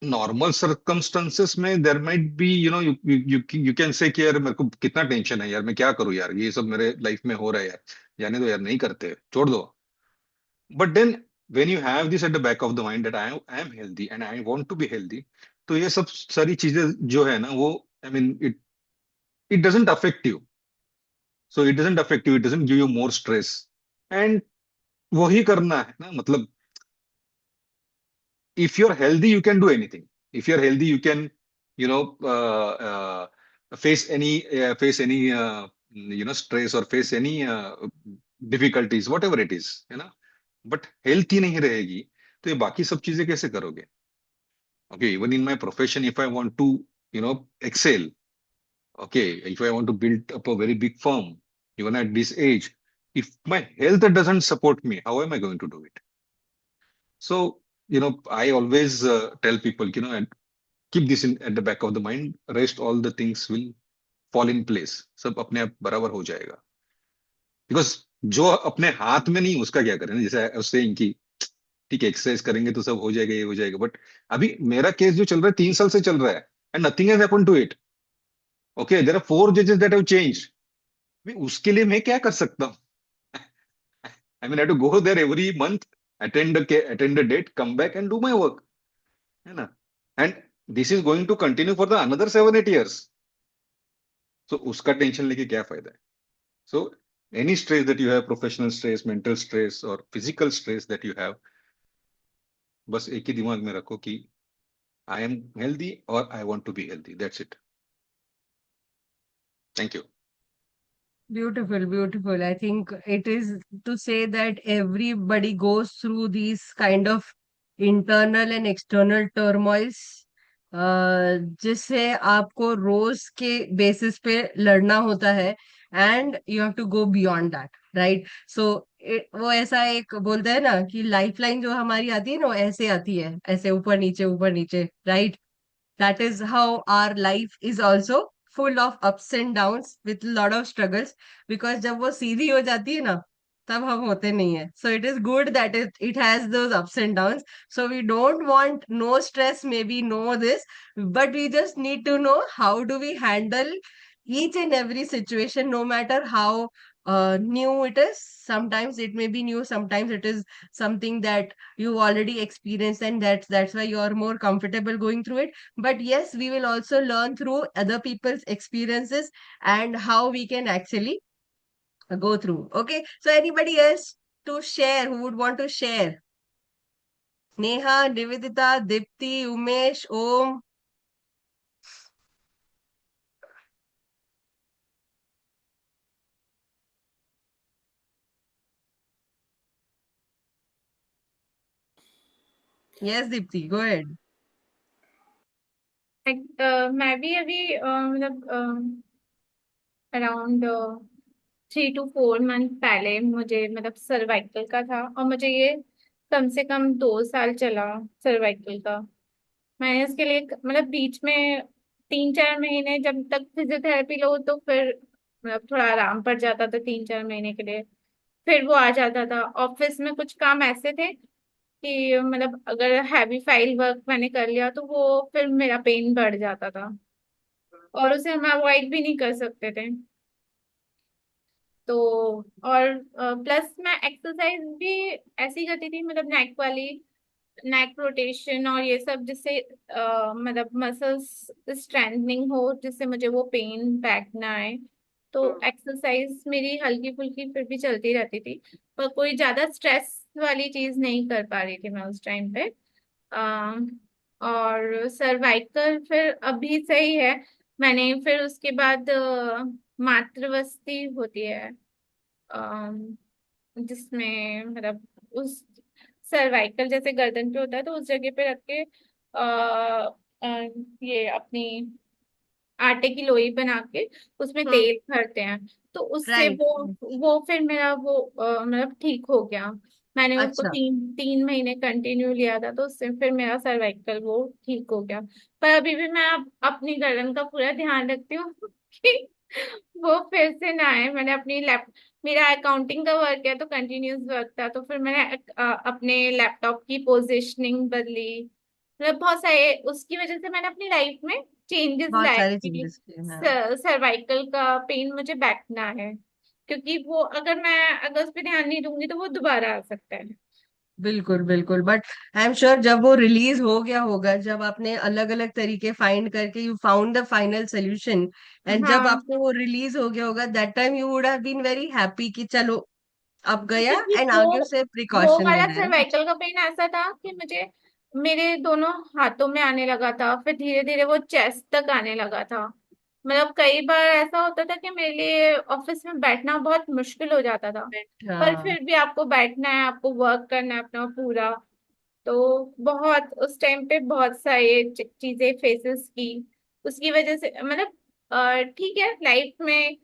normal circumstances में there might be you can say कि यार मेरे को कितना टेंशन है यार, मैं क्या करूं यार, ये सब मेरे लाइफ में हो रहा है यार, जाने दो यार, नहीं करते, छोड़ दो. But then when you have this at the back of the mind that I am healthy and I want to be healthy, तो ये सब सारी चीजें जो है ना, वो I mean it doesn't affect you. So it doesn't affect you, it doesn't give you more stress. And वही करना है ना, मतलब if you're healthy, you can do anything. If you're healthy, you can, you know, face any, stress or face any difficulties, whatever it is, But health ही नहीं रहेगी, तो ये बाकी सब चीजें कैसे करोगे? Okay, even in my profession, if I want to, excel, okay, if I want to build up a very big firm, even at this age, if my health doesn't support me, how am I going to do it? So, I always tell people, and keep this in at the back of the mind. Rest all the things will fall in place. सब अपने आप बराबर हो जाएगा. Because जो अपने हाथ में नहीं उसका क्या करें ना, जैसे I was saying कि ठीक है एक्सरसाइज करेंगे तो सब हो जाएगा, ये हो जाएगा. बट अभी मेरा केस जो चल रहा है 3 साल से चल रहा है, and nothing has happened to it. Okay, there are 4 जजेस दैट हैव चेंज्ड. उसके लिए मैं क्या कर सकता हूँ? I mean I to go there every month, attend a date, come back and do my work, है ना? And this is going to continue for the another 7-8 years. So उसका टेंशन लेके क्या फायदा है? So any stress that you have, professional stress, mental stress or physical stress that you have, बस एक ही दिमाग में रखो कि I am healthy or I want to be healthy. That's it. Thank you. Beautiful, beautiful. I think it is to say that everybody goes through these kind of internal and external turmoils, जिससे आपको रोज के basis पे लड़ना होता है, and you have to go beyond that, right? So वो ऐसा एक बोलते हैं ना कि लाइफ लाइन जो हमारी आती है ना, वो ऐसे आती है, ऐसे ऊपर नीचे, right? That is how our life is also full of ups and downs with lot of struggles, because जब वो सीधी हो जाती है ना, तब हम होते नहीं है. So it is good that it has those ups and downs. So we don't want no stress, maybe no this, but we just need to know how do we handle each and every situation, no matter how new it is. Sometimes it may be new, sometimes it is something that you already experienced, and that's why you're more comfortable going through it. But yes, we will also learn through other people's experiences and how we can actually go through. Okay, so anybody else to share who would want to share? Neha, Nivedita, Dipti, Umesh, Om. Yes, Deepti, go ahead. मैं भी अभी मतलब around 3 to 4 month पहले मुझे मतलब cervical का था, और मुझे ये कम से कम 2 साल चला सर्वाइकल का। मैंने इसके लिए मतलब बीच में 3-4 महीने जब तक फिजियोथेरेपी लो तो फिर मतलब थोड़ा आराम पड़ जाता था 3-4 महीने के लिए, फिर वो आ जाता था। ऑफिस में कुछ काम ऐसे थे कि मतलब अगर हैवी फाइल वर्क मैंने कर लिया तो वो फिर मेरा पेन बढ़ जाता था, और उसे हम अवॉइड भी नहीं कर सकते थे। तो और प्लस मैं एक्सरसाइज भी ऐसी करती थी, मतलब नेक वाली, नेक रोटेशन और ये सब, जिससे मतलब मसल्स स्ट्रेंथनिंग हो, जिससे मुझे वो पेन बैक ना आए। तो एक्सरसाइज मेरी हल्की फुल्की फिर भी चलती रहती थी, पर कोई ज्यादा स्ट्रेस वाली चीज नहीं कर पा रही थी मैं उस टाइम पे। अम, और सर्वाइकल फिर अभी सही है। मैंने फिर उसके बाद मातृवस्ती होती है, अम, जिसमें मतलब उस सर्वाइकल जैसे गर्दन पे होता है, तो उस जगह पे रख के ये अपनी आटे की लोई बना के उसमें हम्म। तेल भरते हैं, तो उससे राइट। वो फिर मेरा वो मतलब ठीक हो गया। मैंने उसको अच्छा। 3-3 महीने कंटिन्यू लिया था, तो उससे फिर मेरा सर्वाइकल वो ठीक हो गया। पर अभी भी मैं अपनी गर्दन का पूरा ध्यान रखती हूँ कि वो फिर से ना आए। मैंने अपनी लैप मेरा अकाउंटिंग का वर्क है तो कंटिन्यूस वर्क था, तो फिर मैंने अपने लैपटॉप की पोजीशनिंग बदली, मतलब बहुत सारे उसकी वजह से मैंने अपनी लाइफ में चेंजेस बहुत लाए सारे कि चेंजेस किए, हाँ। सर्वाइकल का पेन मुझे बैक ना है, क्योंकि वो अगर उस पर ध्यान नहीं दूंगी तो वो दोबारा आ सकता है। बिल्कुल बिल्कुल, बट आई एम श्योर जब वो रिलीज हो गया होगा, जब आपने अलग अलग तरीके फाइंड करके you found the final solution, and जब हाँ, आपको वो रिलीज हो गया होगा, that time you would have been very happy कि चलो अब गया, क्योंकि एंड वो आगे से वो प्रिकॉशन वाला लेना है, राइट? सर्वाइकल का पेन ऐसा था कि मुझे मेरे दोनों हाथों में आने लगा था, फिर धीरे धीरे वो चेस्ट तक आने लगा था। मतलब कई बार ऐसा होता था कि मेरे लिए ऑफिस में बैठना बहुत मुश्किल हो जाता था, पर हाँ। फिर भी आपको बैठना है, आपको वर्क करना है अपना पूरा। तो बहुत उस टाइम पे बहुत सारी चीजें फेसेस की, उसकी वजह से मतलब ठीक है, लाइफ में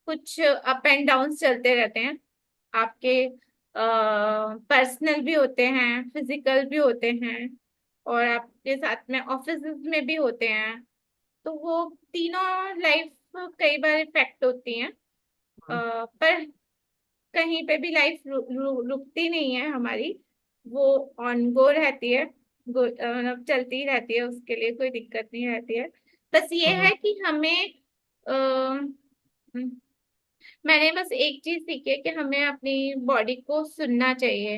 कुछ अप एंड डाउन चलते रहते हैं आपके, पर्सनल भी होते हैं, फिजिकल भी होते हैं, और आपके साथ में ऑफिस में भी होते हैं। तो वो तीनों लाइफ कई बार इफेक्ट होती हैं, पर कहीं पे भी लाइफ रुकती नहीं है हमारी, वो ऑन गो रहती है, मतलब चलती ही रहती है, उसके लिए कोई दिक्कत नहीं रहती है। बस ये हम्म। है कि हमें मैंने बस एक चीज सीखी है कि हमें अपनी बॉडी को सुनना चाहिए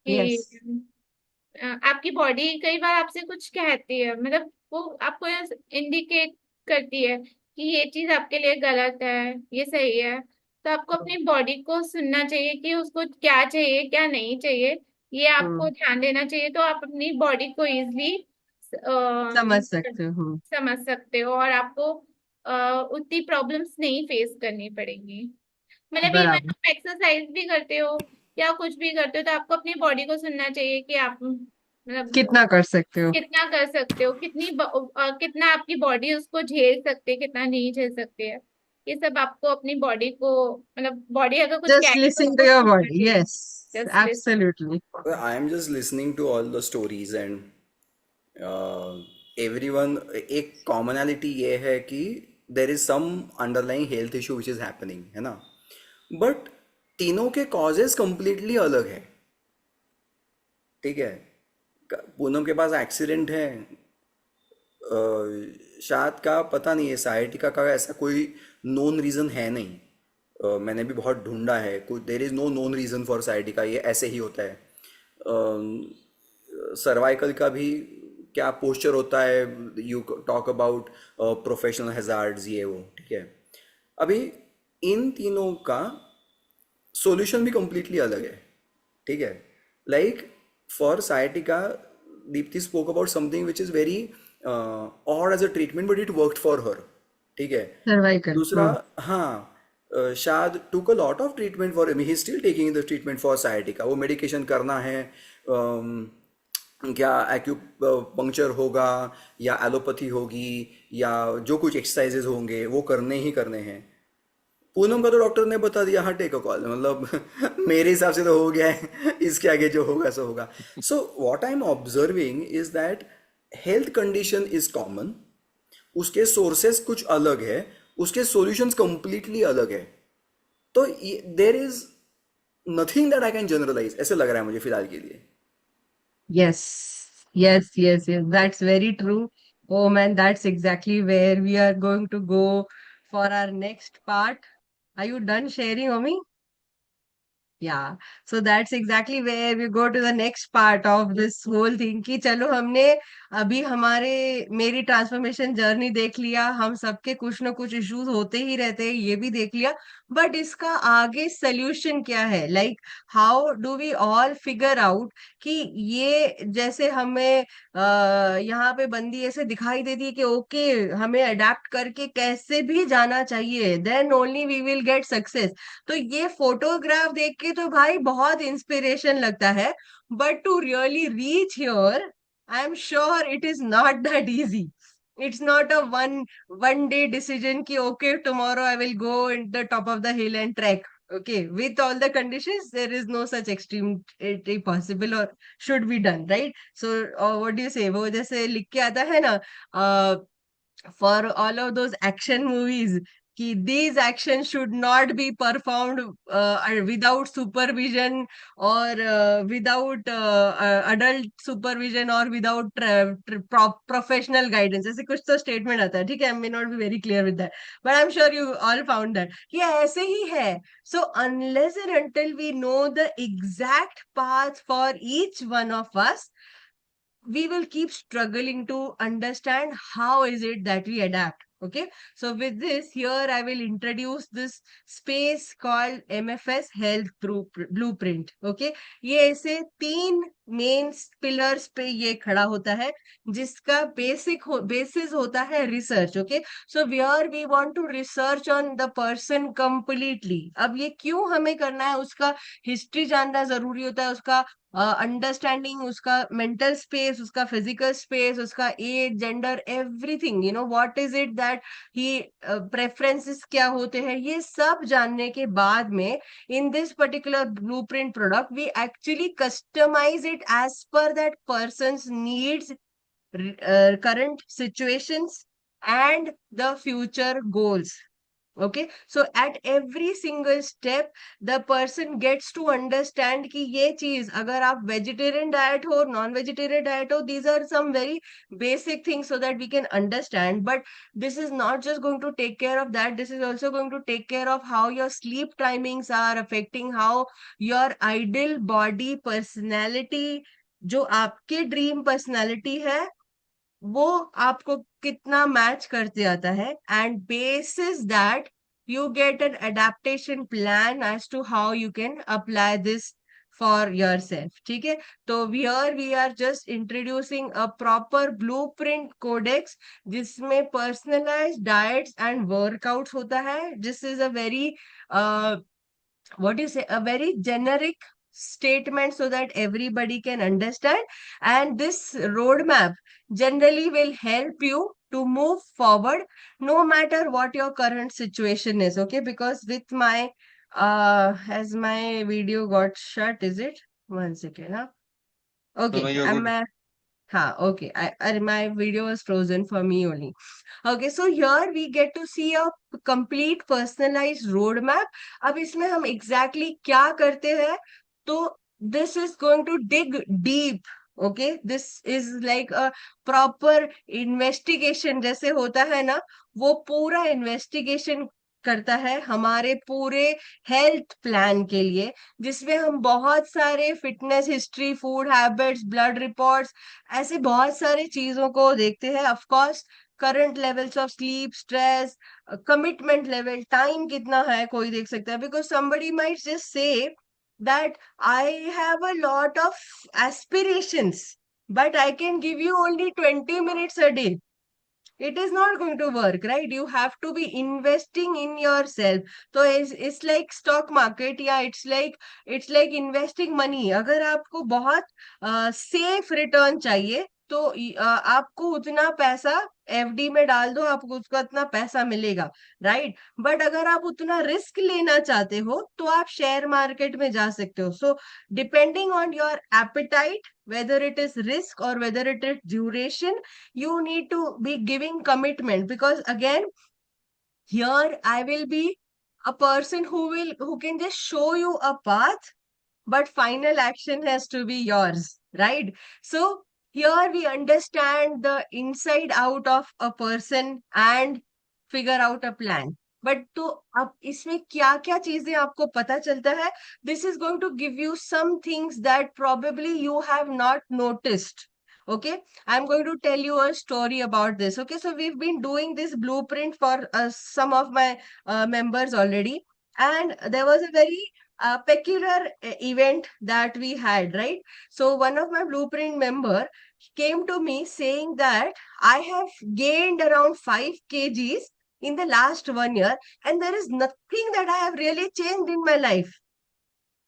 यस। कि आपकी बॉडी कई बार आपसे कुछ कहती है, मतलब वो आपको इंडिकेट करती है कि ये चीज आपके लिए गलत है, ये सही है। तो आपको अपनी बॉडी को सुनना चाहिए कि उसको क्या चाहिए क्या नहीं चाहिए, ये आपको हम्म। ध्यान देना चाहिए, तो आप अपनी बॉडी को इजली समझ सकते हो। समझ सकते हो, और आपको उतनी प्रॉब्लम्स नहीं फेस करनी पड़ेंगी। मतलब इवन बराबर। आप एक्सरसाइज भी करते हो या कुछ भी करते हो, तो आपको अपनी बॉडी को सुनना चाहिए कि आप मतलब कितना कर सकते हो। कितना कर सकते हो, कितना आपकी बॉडी उसको झेल सकती है, कितना नहीं झेल सकती है। ये सब आपको अपनी बॉडी को, मतलब बॉडी अगर कुछ कह जस्ट रही है तो लिसन टू उसको योर सुनना बॉडी, चाहिए। Yes. Just listen. Absolutely. I am just listening to all the stories and everyone, एक commonality ये है कि there is some underlying health issue which is happening, है ना? But तीनों के causes completely अलग है, ठीक है? पूनम के पास एक्सीडेंट है, शाद का पता नहीं है, साइटिका का ऐसा कोई नोन रीज़न है नहीं। मैंने भी बहुत ढूंढा है, कोई there is no known reason for sciatica, ये ऐसे ही होता है। सर्वाइकल का भी क्या पोस्चर होता है, you talk about professional hazards, ये वो, ठीक है। अभी इन तीनों का सॉल्यूशन भी completely अलग है, ठीक है। Like for sciatica, Deepti spoke about something which is very odd as a treatment, but it worked for her, ठीक है। सर्वाइकल। दूसरा, हाँ, Shad took a lot of treatment for, he still taking the treatment for sciatica, वो medication करना है, क्या acupuncture होगा या एलोपैथी होगी या जो कुछ एक्सरसाइजेज होंगे वो करने ही करने हैं। पूनम का तो डॉक्टर ने बता दिया, हाँ टेक अ कॉल, मतलब मेरे हिसाब से तो हो गया है, इसके आगे जो होगा सो होगा। So what I am observing is that health condition is common, उसके सोर्सेस कुछ अलग है, उसके सॉल्यूशंस कंप्लीटली अलग है। तो there is nothing that I can generalise, ऐसे लग रहा है मुझे फिलहाल के लिए। Yes, yes, yes, yes. That's very true. Oh man, that's exactly where we are going to go for our next part. Are you done sharing, Omi? Yeah, so that's exactly where we go to the next part of this whole thing कि चलो हमने अभी हमारे मेरी transformation journey देख लिया, हम सबके कुछ ना कुछ इश्यूज होते ही रहते हैं, ये भी देख लिया। बट इसका आगे सोल्यूशन क्या है, like how do we all figure out कि ये जैसे हमें यहाँ पे बंदी ऐसे दिखाई देती है कि ओके हमें अडेप्ट करके कैसे भी जाना चाहिए, then only we will get success. तो ये फोटोग्राफ देख के तो भाई बहुत इंस्पिरेशन लगता है, but to really reach here I am sure it is not that easy. It's not a one day decision कि okay tomorrow I will go in the top of the hill and trek. Okay, with all the conditions, there is no such extremity possible or should be done, right? So, what do you say? वो जैसे लिख के आता है ना, for all of those action movies कि these actions should not be performed without supervision or without adult supervision or without professional guidance, ऐसे कुछ तो statement आता है, ठीक है? I may not be very clear with that, but I'm sure you all found that कि ऐसे ही है। So unless and until we know the exact path for each one of us, we will keep struggling to understand how is it that we adapt. Okay, so with this here I will introduce this space called MFS health blueprint. Okay, ये ऐसे तीन main pillars पे ये खड़ा होता है जिसका basis होता है research. Okay, so where we want to research on the person completely. अब ये क्यों हमें करना है, उसका हिस्ट्री जानना जरूरी होता है, उसका अंडरस्टैंडिंग, उसका मेंटल स्पेस, उसका फिजिकल स्पेस, उसका age, gender, everything, you know what is it that he preferences क्या होते हैं, ये सब जानने के बाद में in this particular blueprint product we actually customize it as per that person's needs, current situations and the future goals. Okay, so at every single step the person gets to understand कि ये चीज अगर आप vegetarian diet हो, non vegetarian diet हो, these are some very basic things so that we can understand. But this is not just going to take care of that, this is also going to take care of how your sleep timings are affecting, how your ideal body personality, जो आपके dream personality है, वो आपको कितना match करते आता है, and basis that you get an adaptation plan as to how you can apply this for yourself. ठीक है, तो we are just introducing a proper blueprint codex जिसमें पर्सनलाइज्ड डाइट्स एंड वर्कआउट्स होता है। This is a very what do you say, a very generic statement so that everybody can understand, and this roadmap generally will help you to move forward no matter what your current situation is. Okay, because with my as my video got shut, is it? One second, huh? No, no, Okay, you're good. okay. My video was frozen for me only. Okay, so here we get to see a complete personalized roadmap. अब इसमें हम exactly क्या करते हैं? तो this is going to dig deep. Okay, this is like a proper investigation जैसे होता है ना, वो पूरा investigation करता है हमारे पूरे हेल्थ प्लान के लिए, जिसमें हम बहुत सारे fitness history, food habits, blood reports, ऐसे बहुत सारी चीजों को देखते हैं। Of course current levels of sleep, stress, commitment level, time कितना है कोई देख सकता है, because somebody might just say that I have a lot of aspirations but I can give you only 20 minutes a day, it is not going to work, right? You have to be investing in yourself. So it's like stock market, या it's like investing money. अगर आपको बहुत safe return चाहिए तो आपको उतना पैसा FD में डाल दो, आपको उसका उतना पैसा मिलेगा, राइट? बट अगर आप उतना रिस्क लेना चाहते हो तो आप शेयर मार्केट में जा सकते हो. So depending on your appetite, whether it is risk or whether it is duration, you need to be giving commitment. Because again, here I will be a person who can just show you a path, but final action has to be yours, right? So here we understand the inside out of a person and figure out a plan. But तो अब इसमें क्या क्या चीजें आपको पता चलता है? This is going to give you some things that probably you have not noticed. Okay, I'm going to tell you a story about this. Okay, so we've been doing this blueprint for some of my members already, and there was a very peculiar event that we had, right? So one of my blueprint member came to me saying that I have gained around 5 kgs in the last 1 year, and there is nothing that I have really changed in my life.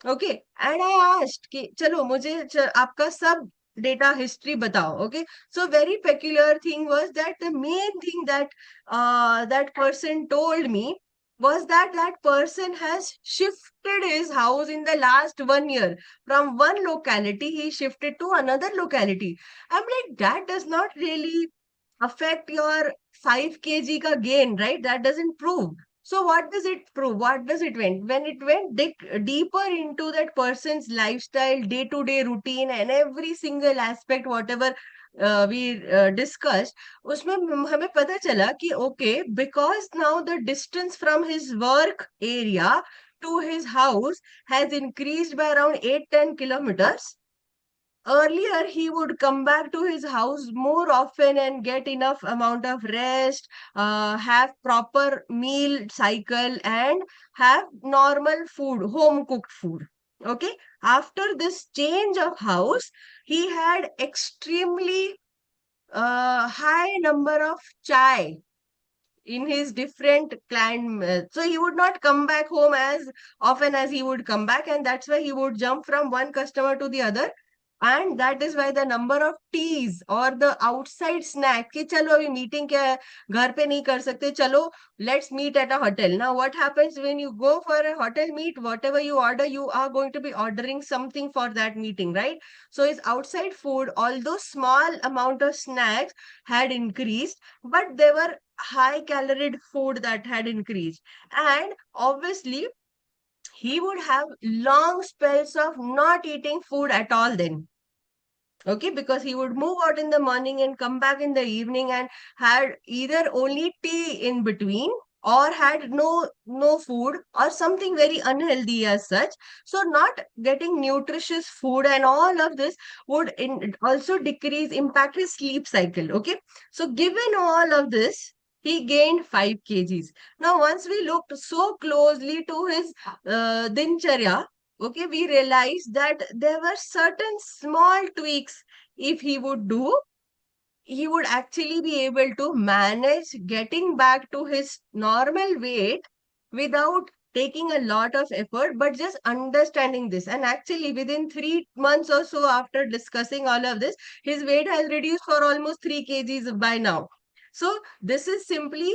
Okay, and I asked कि चलो मुझे आपका सब data history बताओ. Okay, so very peculiar thing was that the main thing that that person told me was that that person has shifted his house in the last 1 year. From one locality he shifted to another locality. I'm like, that does not really affect your 5 kg ka gain, right? That doesn't prove. So what does it prove? What does it went? When it went deeper into that person's lifestyle, day-to-day routine, and every single aspect, whatever we discussed, उसमें हमें पता चला कि okay, because now the distance from his work area to his house has increased by around 8-10 kilometers. Earlier he would come back to his house more often and get enough amount of rest, have proper meal cycle, and have normal food, home cooked food. Okay, after this change of house he had extremely high number of chai in his different client. So he would not come back home as often as he would come back, and that's why he would jump from one customer to the other. And that is why the number of teas or the outside snack कि चलो अभी meeting क्या है, घर पे नहीं कर सकते, चलो let's meet at a hotel. Now what happens when you go for a hotel meet? Whatever you order, you are going to be ordering something for that meeting, right? So his outside food, although small amount of snacks had increased, but there were high calorie food that had increased. And obviously he would have long spells of not eating food at all then. Okay, because he would move out in the morning and come back in the evening and had either only tea in between or had no food or something very unhealthy as such. So not getting nutritious food and all of this would also decrease, impact his sleep cycle. Okay, so given all of this, he gained 5 kgs. Now once we looked so closely to his dincharya, okay, we realized that there were certain small tweaks. If he would do, he would actually be able to manage getting back to his normal weight without taking a lot of effort, but just understanding this. And actually, within 3 months or so after discussing all of this, his weight has reduced for almost 3 kgs by now. So this is simply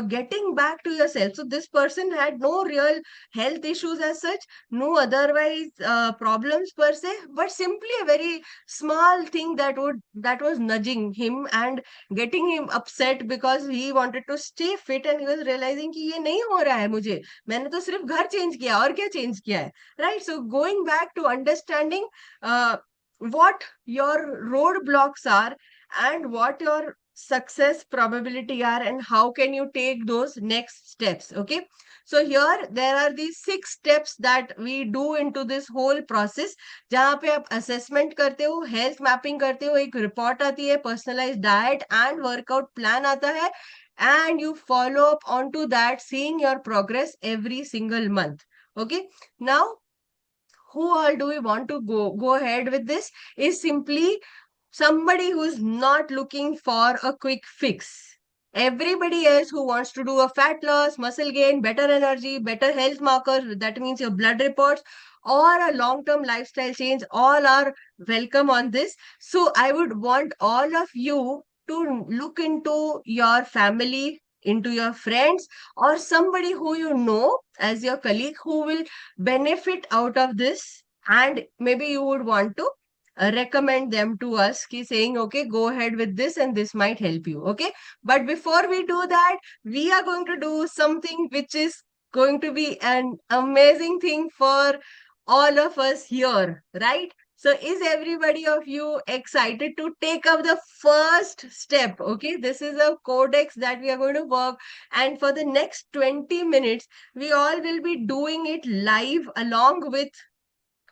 getting back to yourself. So this person had no real health issues as such, no otherwise problems per se, but simply a very small thing that was nudging him and getting him upset because he wanted to stay fit, and he was realizing कि ये नहीं हो रहा है मुझे, मैंने तो सिर्फ घर चेंज किया और क्या चेंज किया है, right? So going back to understanding what your roadblocks are and what your success probability are and how can you take those next steps. Okay, so here there are these 6 steps that we do into this whole process, जहाँ पे आप assessment करते हो, health mapping करते हो, एक report आती है, personalized diet and workout plan आता है, and you follow up onto that, seeing your progress every single month. Okay, now who all do we want to go ahead with this is simply somebody who is not looking for a quick fix. everybody else who wants to do a fat loss, muscle gain, better energy, better health markers, that means your blood reports, or a long term lifestyle change, all are welcome on this. So I would want all of you to look into your family, into your friends, or somebody who you know as your colleague who will benefit out of this. And maybe you would want to recommend them to us, ki saying, okay, go ahead with this and this might help you. Okay. But before we do that, we are going to do something which is going to be an amazing thing for all of us here, right? So, is everybody of you excited to take up the first step? Okay, this is a codex that we are going to work, and for the next 20 minutes, we all will be doing it live along with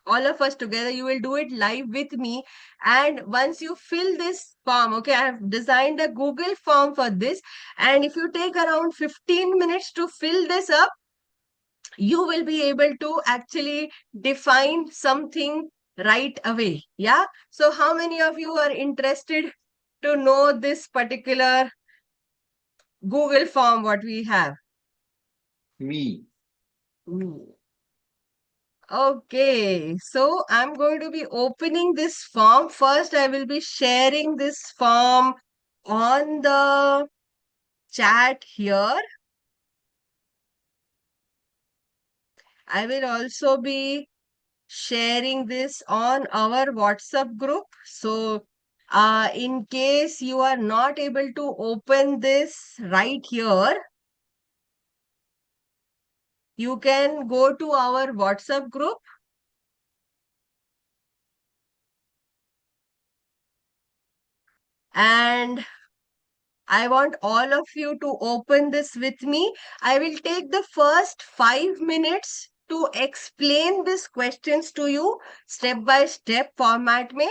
all of us together. You will do it live with me. And once you fill this form, okay, I have designed a Google form for this. And if you take around 15 minutes to fill this up, you will be able to actually define something right away. Yeah. So, how many of you are interested to know this particular Google form, what we have? Me. Mm. Okay, so I'm going to be opening this form. First, I will be sharing this form on the chat here. I will also be sharing this on our WhatsApp group. So, in case you are not able to open this right here, you can go to our WhatsApp group and I want all of you to open this with me. I will take the first 5 minutes to explain these questions to you step by step format में,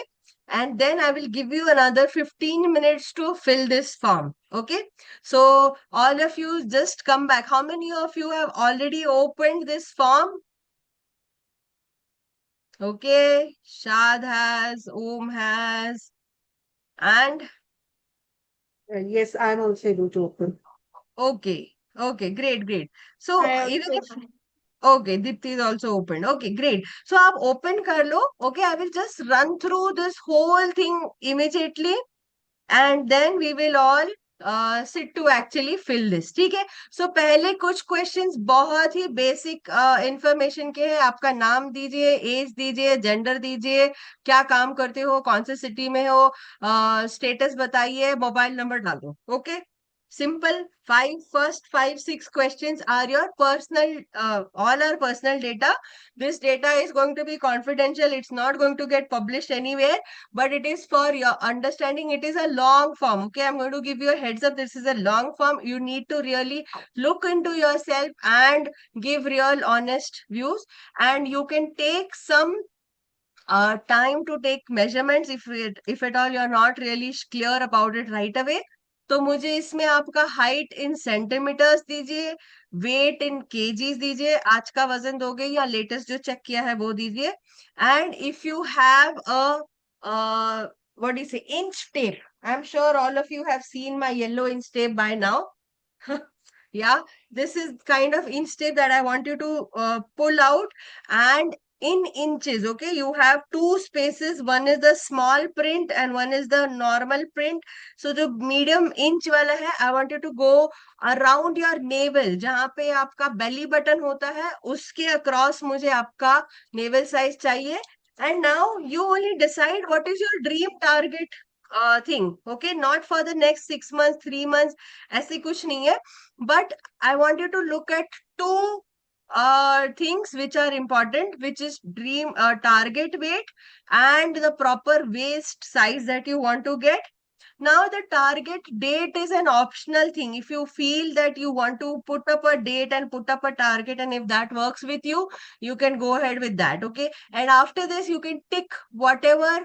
and then I will give you another 15 minutes to fill this form. Okay. So all of you just come back. How many of you have already opened this form? Okay. Shad has, Om has, and Yes, I'm also able to open. okay. Okay, great, great. So I even also if okay, Dipti is also opened. Okay, great. So आप open कर लो. Okay, I will just run through this whole thing immediately, and then we will all sit to actually fill this. ठीक है? So पहले कुछ questions बहुत ही basic information के हैं. आपका नाम दीजिए, एज दीजिए, जेंडर दीजिए, क्या काम करते हो, कौन से सिटी में हो, स्टेटस बताइए, मोबाइल नंबर डाल दो. Okay. Simple. First five, 6 questions are your personal, all our personal data. This data is going to be confidential. It's not going to get published anywhere, but it is for your understanding. It is a long form. Okay, I'm going to give you a heads up. This is a long form. You need to really look into yourself and give real honest views. And you can take some time to take measurements if at all you're not really clear about it right away. तो मुझे इसमें आपका height in centimetres दीजिए, wait इन KGs दीजिए, आज का वजन दोगे या लेटेस्ट जो चेक किया है वो दीजिए. And if you have a what do you say, inch tape, I'm sure all of you have seen my yellow inch tape by now. Yeah, this is kind of inch tape that I want you to pull out, and in inches. Okay, you have two spaces, one is the small print and one is the normal print. So the medium inch वाला है, I want you to go around your navel, जहाँ पे आपका belly button होता है उसके across मुझे आपका navel size चाहिए. And now you only decide what is your dream target thing. Okay, not for the next 6 months, 3 months, ऐसी कुछ नहीं है. But I want you to look at two things which are important, which is dream target weight and the proper waist size that you want to get. Now the target date is an optional thing. If you feel that you want to put up a date and put up a target, and if that works with you, you can go ahead with that. Okay. And after this, you can tick whatever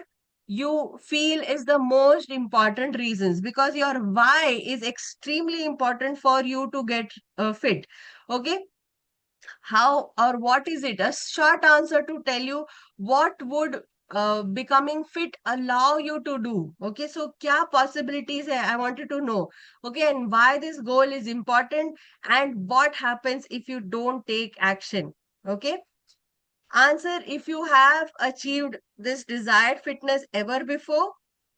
you feel is the most important reasons, because your why is extremely important for you to get fit. Okay. How or what is it? A short answer to tell you what would becoming fit allow you to do? Okay, so kya possibilities hai? I wanted to know. Okay, and why this goal is important, and what happens if you don't take action? Okay, answer if you have achieved this desired fitness ever before,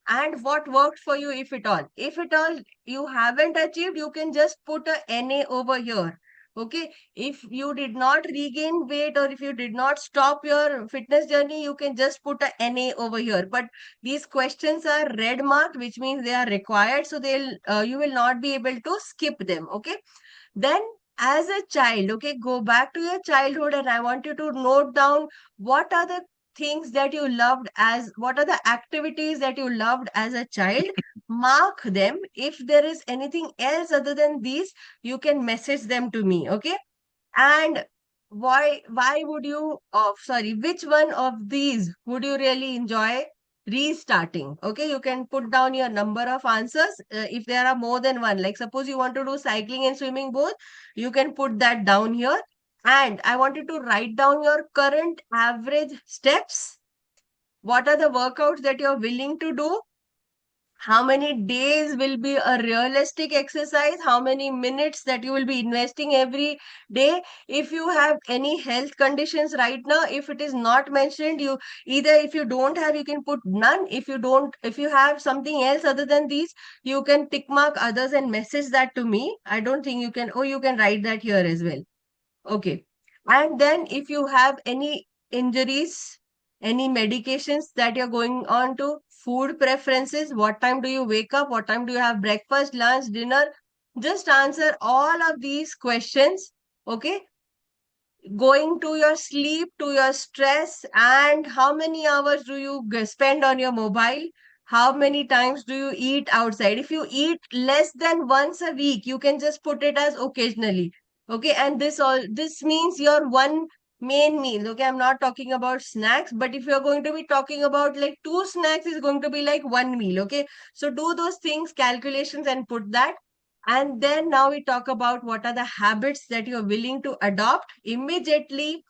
and what worked for you, if at all. If at all you haven't achieved, you can just put a NA over here. Okay, if you did not regain weight, or if you did not stop your fitness journey, you can just put a NA over here. But these questions are red marked, which means they are required, so they'll you will not be able to skip them. Okay, then, as a child, okay, go back to your childhood, and I want you to note down what are the things that you loved as, what are the activities that you loved as a child. Mark them. If there is anything else other than these, you can message them to me, okay? And why would you, oh, sorry, which one of these would you really enjoy restarting? Okay, you can put down your number of answers. If there are more than one, like suppose you want to do cycling and swimming both, you can put that down here. And I want you to write down your current average steps. What are the workouts that you're willing to do? How many days will be a realistic exercise? How many minutes that you will be investing every day? If you have any health conditions right now, if it is not mentioned, you either, if you don't have, you can put none. If you don't, if you have something else other than these, you can tick mark others and message that to me. I don't think you can, oh, you can write that here as well. Okay. And then if you have any injuries, any medications that you're going on to, food preferences, what time do you wake up? What time do you have breakfast, lunch, dinner? Just answer all of these questions. Okay. Going to your sleep, to your stress, and how many hours do you spend on your mobile? How many times do you eat outside? If you eat less than once a week, you can just put it as occasionally. Okay, and this means your one main meal. Okay, I'm not talking about snacks, but if you're going to be talking about like two snacks, is going to be like one meal. Okay, so do those things, calculations, and put that. And then now we talk about what are the habits that you're willing to adopt immediately.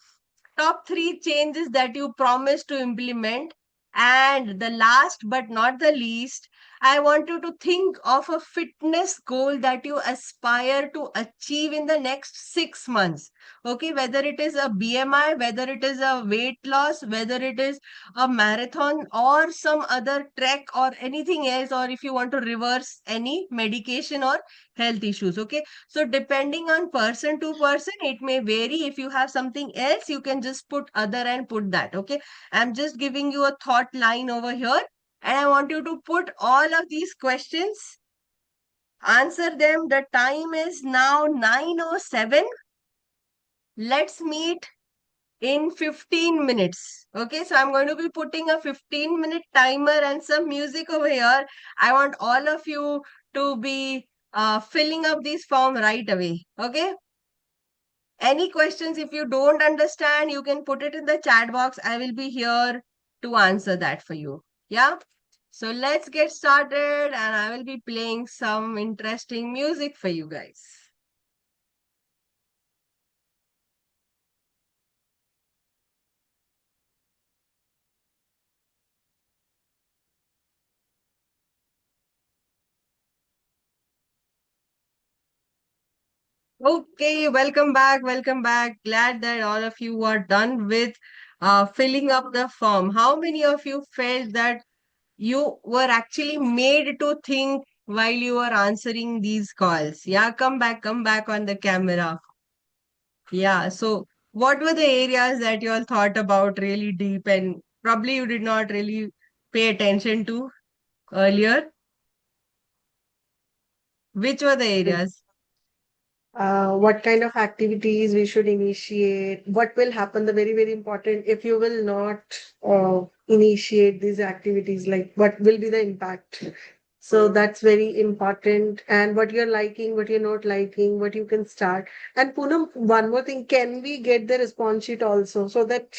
Top three changes that you promise to implement. And the last but not the least, I want you to think of a fitness goal that you aspire to achieve in the next 6 months. Okay, whether it is a BMI, whether it is a weight loss, whether it is a marathon or some other trek or anything else, or if you want to reverse any medication or health issues. Okay, so depending on person to person, it may vary. If you have something else, you can just put other and put that. Okay, I'm just giving you a thought line over here, and I want you to put all of these questions, answer them. The time is now 9:07. Let's meet in 15 minutes. Okay, so I'm going to be putting a 15-minute timer and some music over here. I want all of you to be filling up this form right away. Okay, any questions? If you don't understand, you can put it in the chat box. I will be here to answer that for you. Yeah, so let's get started, and I will be playing some interesting music for you guys. Okay, welcome back. Welcome back. Glad that all of you are done with filling up the form. How many of you felt that you were actually made to think while you were answering these calls? Yeah, come back on the camera. Yeah, so what were the areas that you all thought about really deep and probably you did not really pay attention to earlier? Which were the areas? What kind of activities we should initiate, what will happen, the very, very important, if you will not initiate these activities, like what will be the impact. So that's very important. And what you're liking, what you're not liking, what you can start. And Poonam, one more thing, can we get the response sheet also so that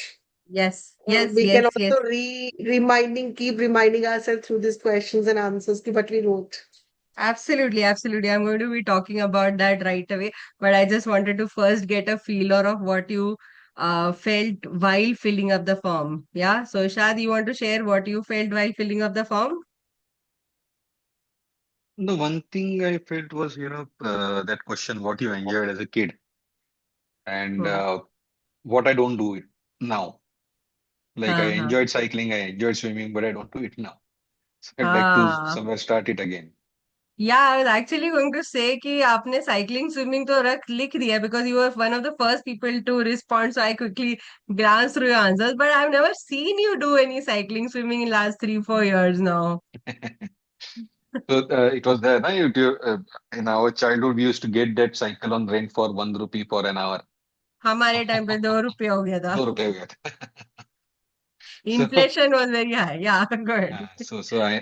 Yes, we can yes. also keep reminding ourselves through these questions and answers ki what we wrote. Absolutely, absolutely. I'm going to be talking about that right away, but I just wanted to first get a feeler of what you felt while filling up the form. Yeah. So Shad, you want to share what you felt while filling up the form? The one thing I felt was, that question, what you enjoyed as a kid, and Hmm. what I don't do it now. Like I हाँ enjoyed cycling, I enjoyed swimming, but I don't do it now. So I'd like to हाँ somewhere start it again. Yeah, I was actually going to say कि आपने cycling swimming तो रख लिख दिया because you were one of the first people to respond, so I quickly glanced through your answers, but I've never seen you do any cycling swimming in last 3 4 years now. So it was there, na? In our childhood, we used to get that cycle on rent for 1 rupee for an hour. हमारे time पे 2 रुपये हो गया था. 2 रुपए हो गया था. So Inflation was very high. Yeah, good.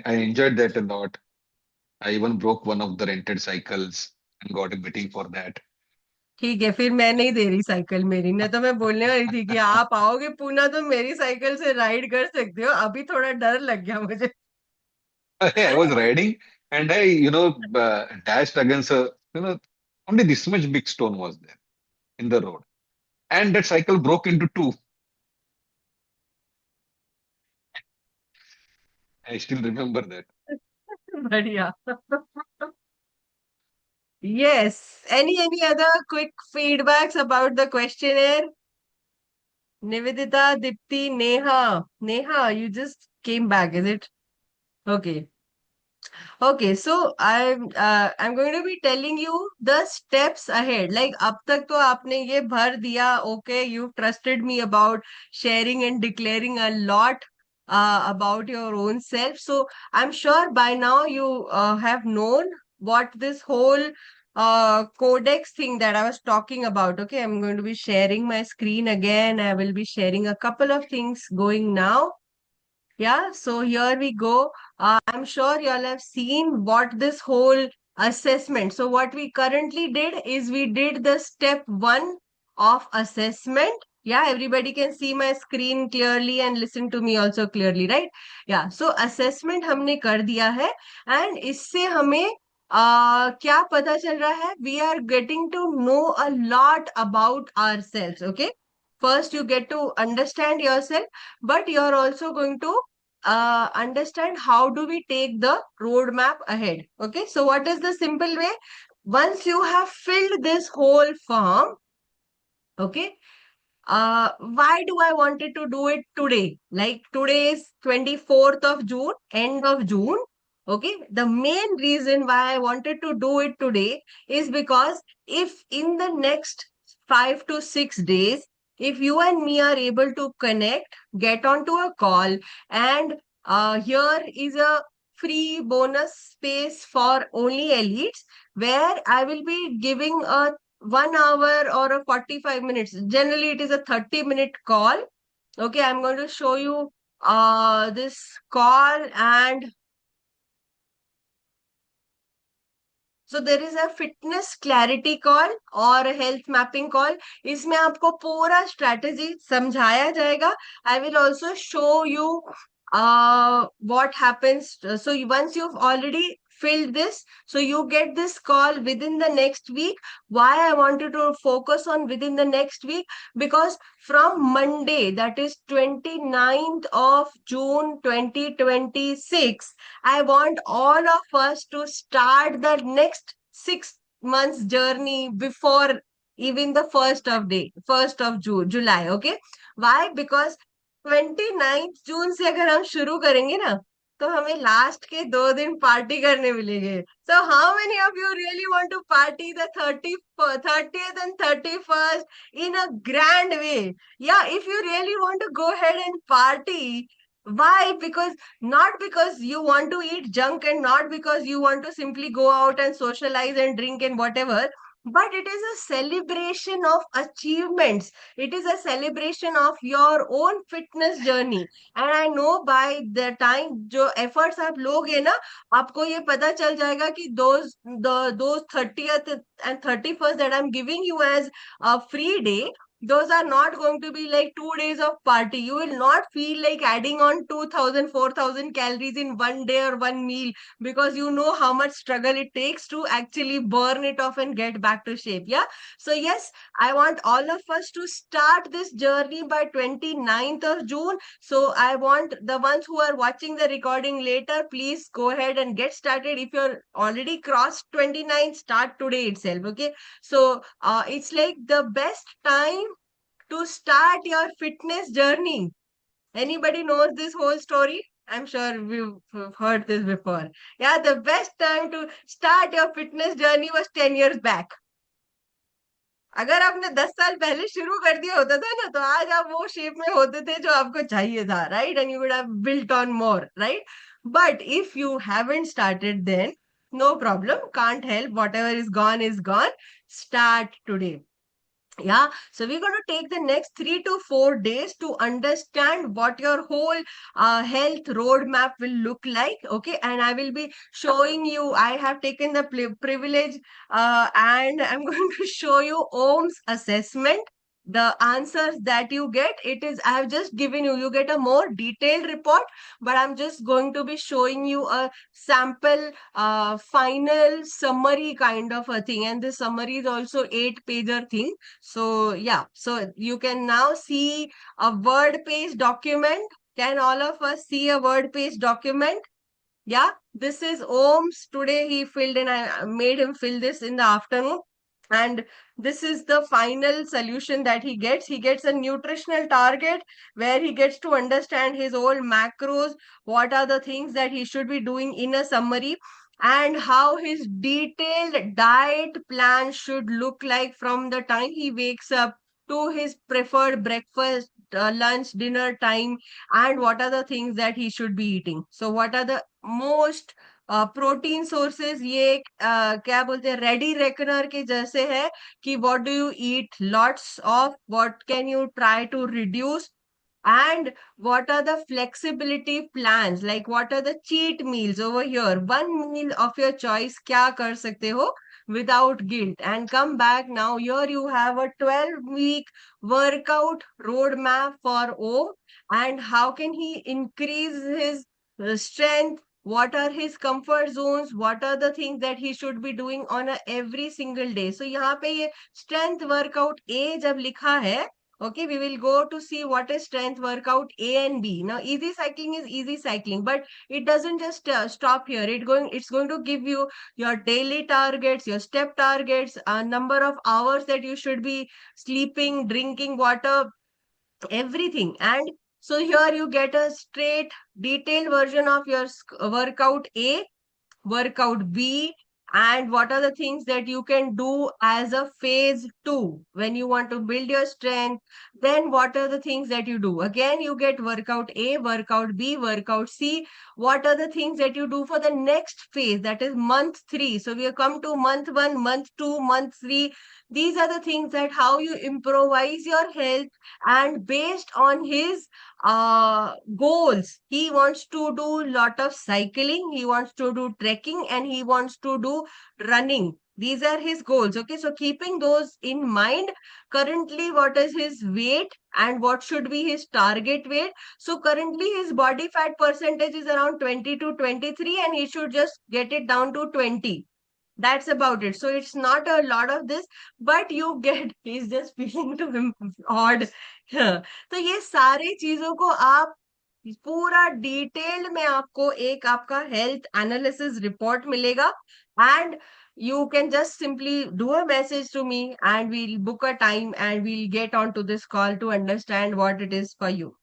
I enjoyed that a lot. I even broke one of the rented cycles and got a beating for that. ठीक है, फिर मैं नहीं दे रही साइकिल मेरी, नहीं तो मैं बोलने वाली थी कि आप आओगे पुणे तो मेरी साइकिल से राइड कर सकते हो, अभी थोड़ा डर लग गया मुझे. I was riding and I, dashed against only this much big stone was there in the road. And that cycle broke into two. I still remember that. बढ़िया. Yes. Any other quick feedbacks about the questionnaire? Nivedita, Dipti, Neha. Neha, you just came back, is it? Okay. Okay, so I'm going to be telling you the steps ahead. Like अब तक तो आपने ये भर दिया. Okay, you've trusted me about sharing and declaring a lot about your own self. So I'm sure by now you have known what this whole codex thing that I was talking about. Okay, I'm going to be sharing my screen again. I will be sharing a couple of things going now. Yeah, so here we go. I'm sure you all have seen what this whole assessment. So what we currently did is we did the step 1 of assessment. Yeah, everybody can see my screen clearly and listen to me also clearly, right? Yeah, so assessment हमने कर दिया है and इससे हमें क्या पता चल रहा है? We are getting to know a lot about ourselves, okay? First, you get to understand yourself, but you're also going to understand how do we take the roadmap ahead. Okay, so what is the simple way? Once you have filled this whole form, okay, why do I wanted to do it today? Like today is 24th of June, end of June. Okay, the main reason why I wanted to do it today is because if in the next 5 to 6 days, if you and me are able to connect, get onto a call, and here is a free bonus space for only elites where I will be giving a 1 hour or a 45 minutes. Generally, it is a 30-minute call. Okay, I'm going to show you this call, and so there is a fitness clarity call और health mapping call. इसमें आपको पूरा strategy समझाया जाएगा. I will also show you what happens. So once you've already filled this, so you get this call within the next week. Why I wanted to focus on within the next week? Because from Monday, that is 29th of June 2026, I want all of us to start the next 6 months journey before even the first of July. Okay, why? Because 29th जून से अगर हम शुरू करेंगे ना तो हमें last के 2 दिन पार्टी करने मिलेंगे. So how many of you really want to party the 30th and 31st in a grand way? Yeah, if you really want to go ahead and party, why? Because not because you want to eat junk and not because you want to simply go out and socialize and drink and whatever, but it is a celebration of achievements. It is a celebration of your own fitness journey. And I know by the time जो efforts आप लोगे ना, आपको ये पता चल जाएगा कि those 30th and 31st that I'm giving you as a free day, those are not going to be like 2 days of party. You will not feel like adding on 2000, 4000 calories in one day or one meal, because you know how much struggle it takes to actually burn it off and get back to shape. Yeah. So, yes, I want all of us to start this journey by 29th of June. So, I want the ones who are watching the recording later, please go ahead and get started. If you're already crossed 29, start today itself. Okay. So, it's like the best time to start your fitness journey. Anybody knows this whole story? I'm sure we've heard this before. Yeah, the best time to start your fitness journey was 10 years back. अगर आपने 10 साल पहले शुरू कर दिया होता था ना, तो आज आप वो शेप में होते थे जो आपको चाहिए था, right? And you would have built on more, right? But if you haven't started then, no problem, can't help, whatever is gone, start today. Yeah, so we're going to take the next 3 to 4 days to understand what your whole health roadmap will look like. Okay, and I will be showing you, I have taken the privilege and I'm going to show you Om's assessment. The answers that you get, it is, I have just given you, you get a more detailed report, but I'm just going to be showing you a sample final summary kind of a thing, and the summary is also 8 pager thing. So, yeah, so you can now see a word page document. Can all of us see a word page document? Yeah, this is Om's. Today he filled in, I made him fill this in the afternoon. And this is the final solution that he gets. He gets a nutritional target where he gets to understand his whole macros, what are the things that he should be doing in a summary, and how his detailed diet plan should look like from the time he wakes up to his preferred breakfast, lunch, dinner time, and what are the things that he should be eating. So, what are the most protein sources, ये क्या बोलते हैं, ready reckoner के जैसे है कि what do you eat lots of, what can you try to reduce, and what are the flexibility plans, like what are the cheat meals over here, one meal of your choice क्या कर सकते हो without guilt, and come back. Now here you have a 12-week workout roadmap for O, and how can he increase his strength, what are his comfort zones, what are the things that he should be doing on a every single day. So यहाँ पे ये strength workout A जब लिखा है, okay, we will go to see what is strength workout A and B. Now, easy cycling is easy cycling, but it doesn't just stop here. It's going to give you your daily targets, your step targets, a number of hours that you should be sleeping, drinking water, everything. And so here you get a straight detailed version of your workout A, workout B, and what are the things that you can do as a phase 2 when you want to build your strength. Then what are the things that you do? Again, you get workout A, workout B, workout C. What are the things that you do for the next phase, that is month 3? So we have come to month 1, month 2, month 3. These are the things that how you improvise your health, and based on his goals, he wants to do lot of cycling, he wants to do trekking, and he wants to do running. These are his goals. Okay, so keeping those in mind, currently what is his weight and what should be his target weight? So currently his body fat percentage is around 20 to 23, and he should just get it down to 20. That's about it. So it's not a lot of this, but you get, he's just feeling to him odd. तो ये सारी चीजों को आप पूरा detail में, आपको एक आपका हेल्थ एनालिसिस रिपोर्ट मिलेगा, and you can just simply do a message to me and we'll book a time and we'll get on to this call to understand what it is for you.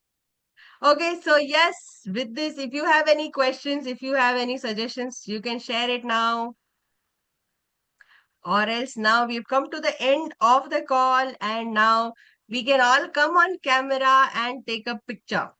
Okay, so yes, with this, if you have any questions, if you have any suggestions, you can share it now. Or else now we've come to the end of the call, and now we can all come on camera and take a picture.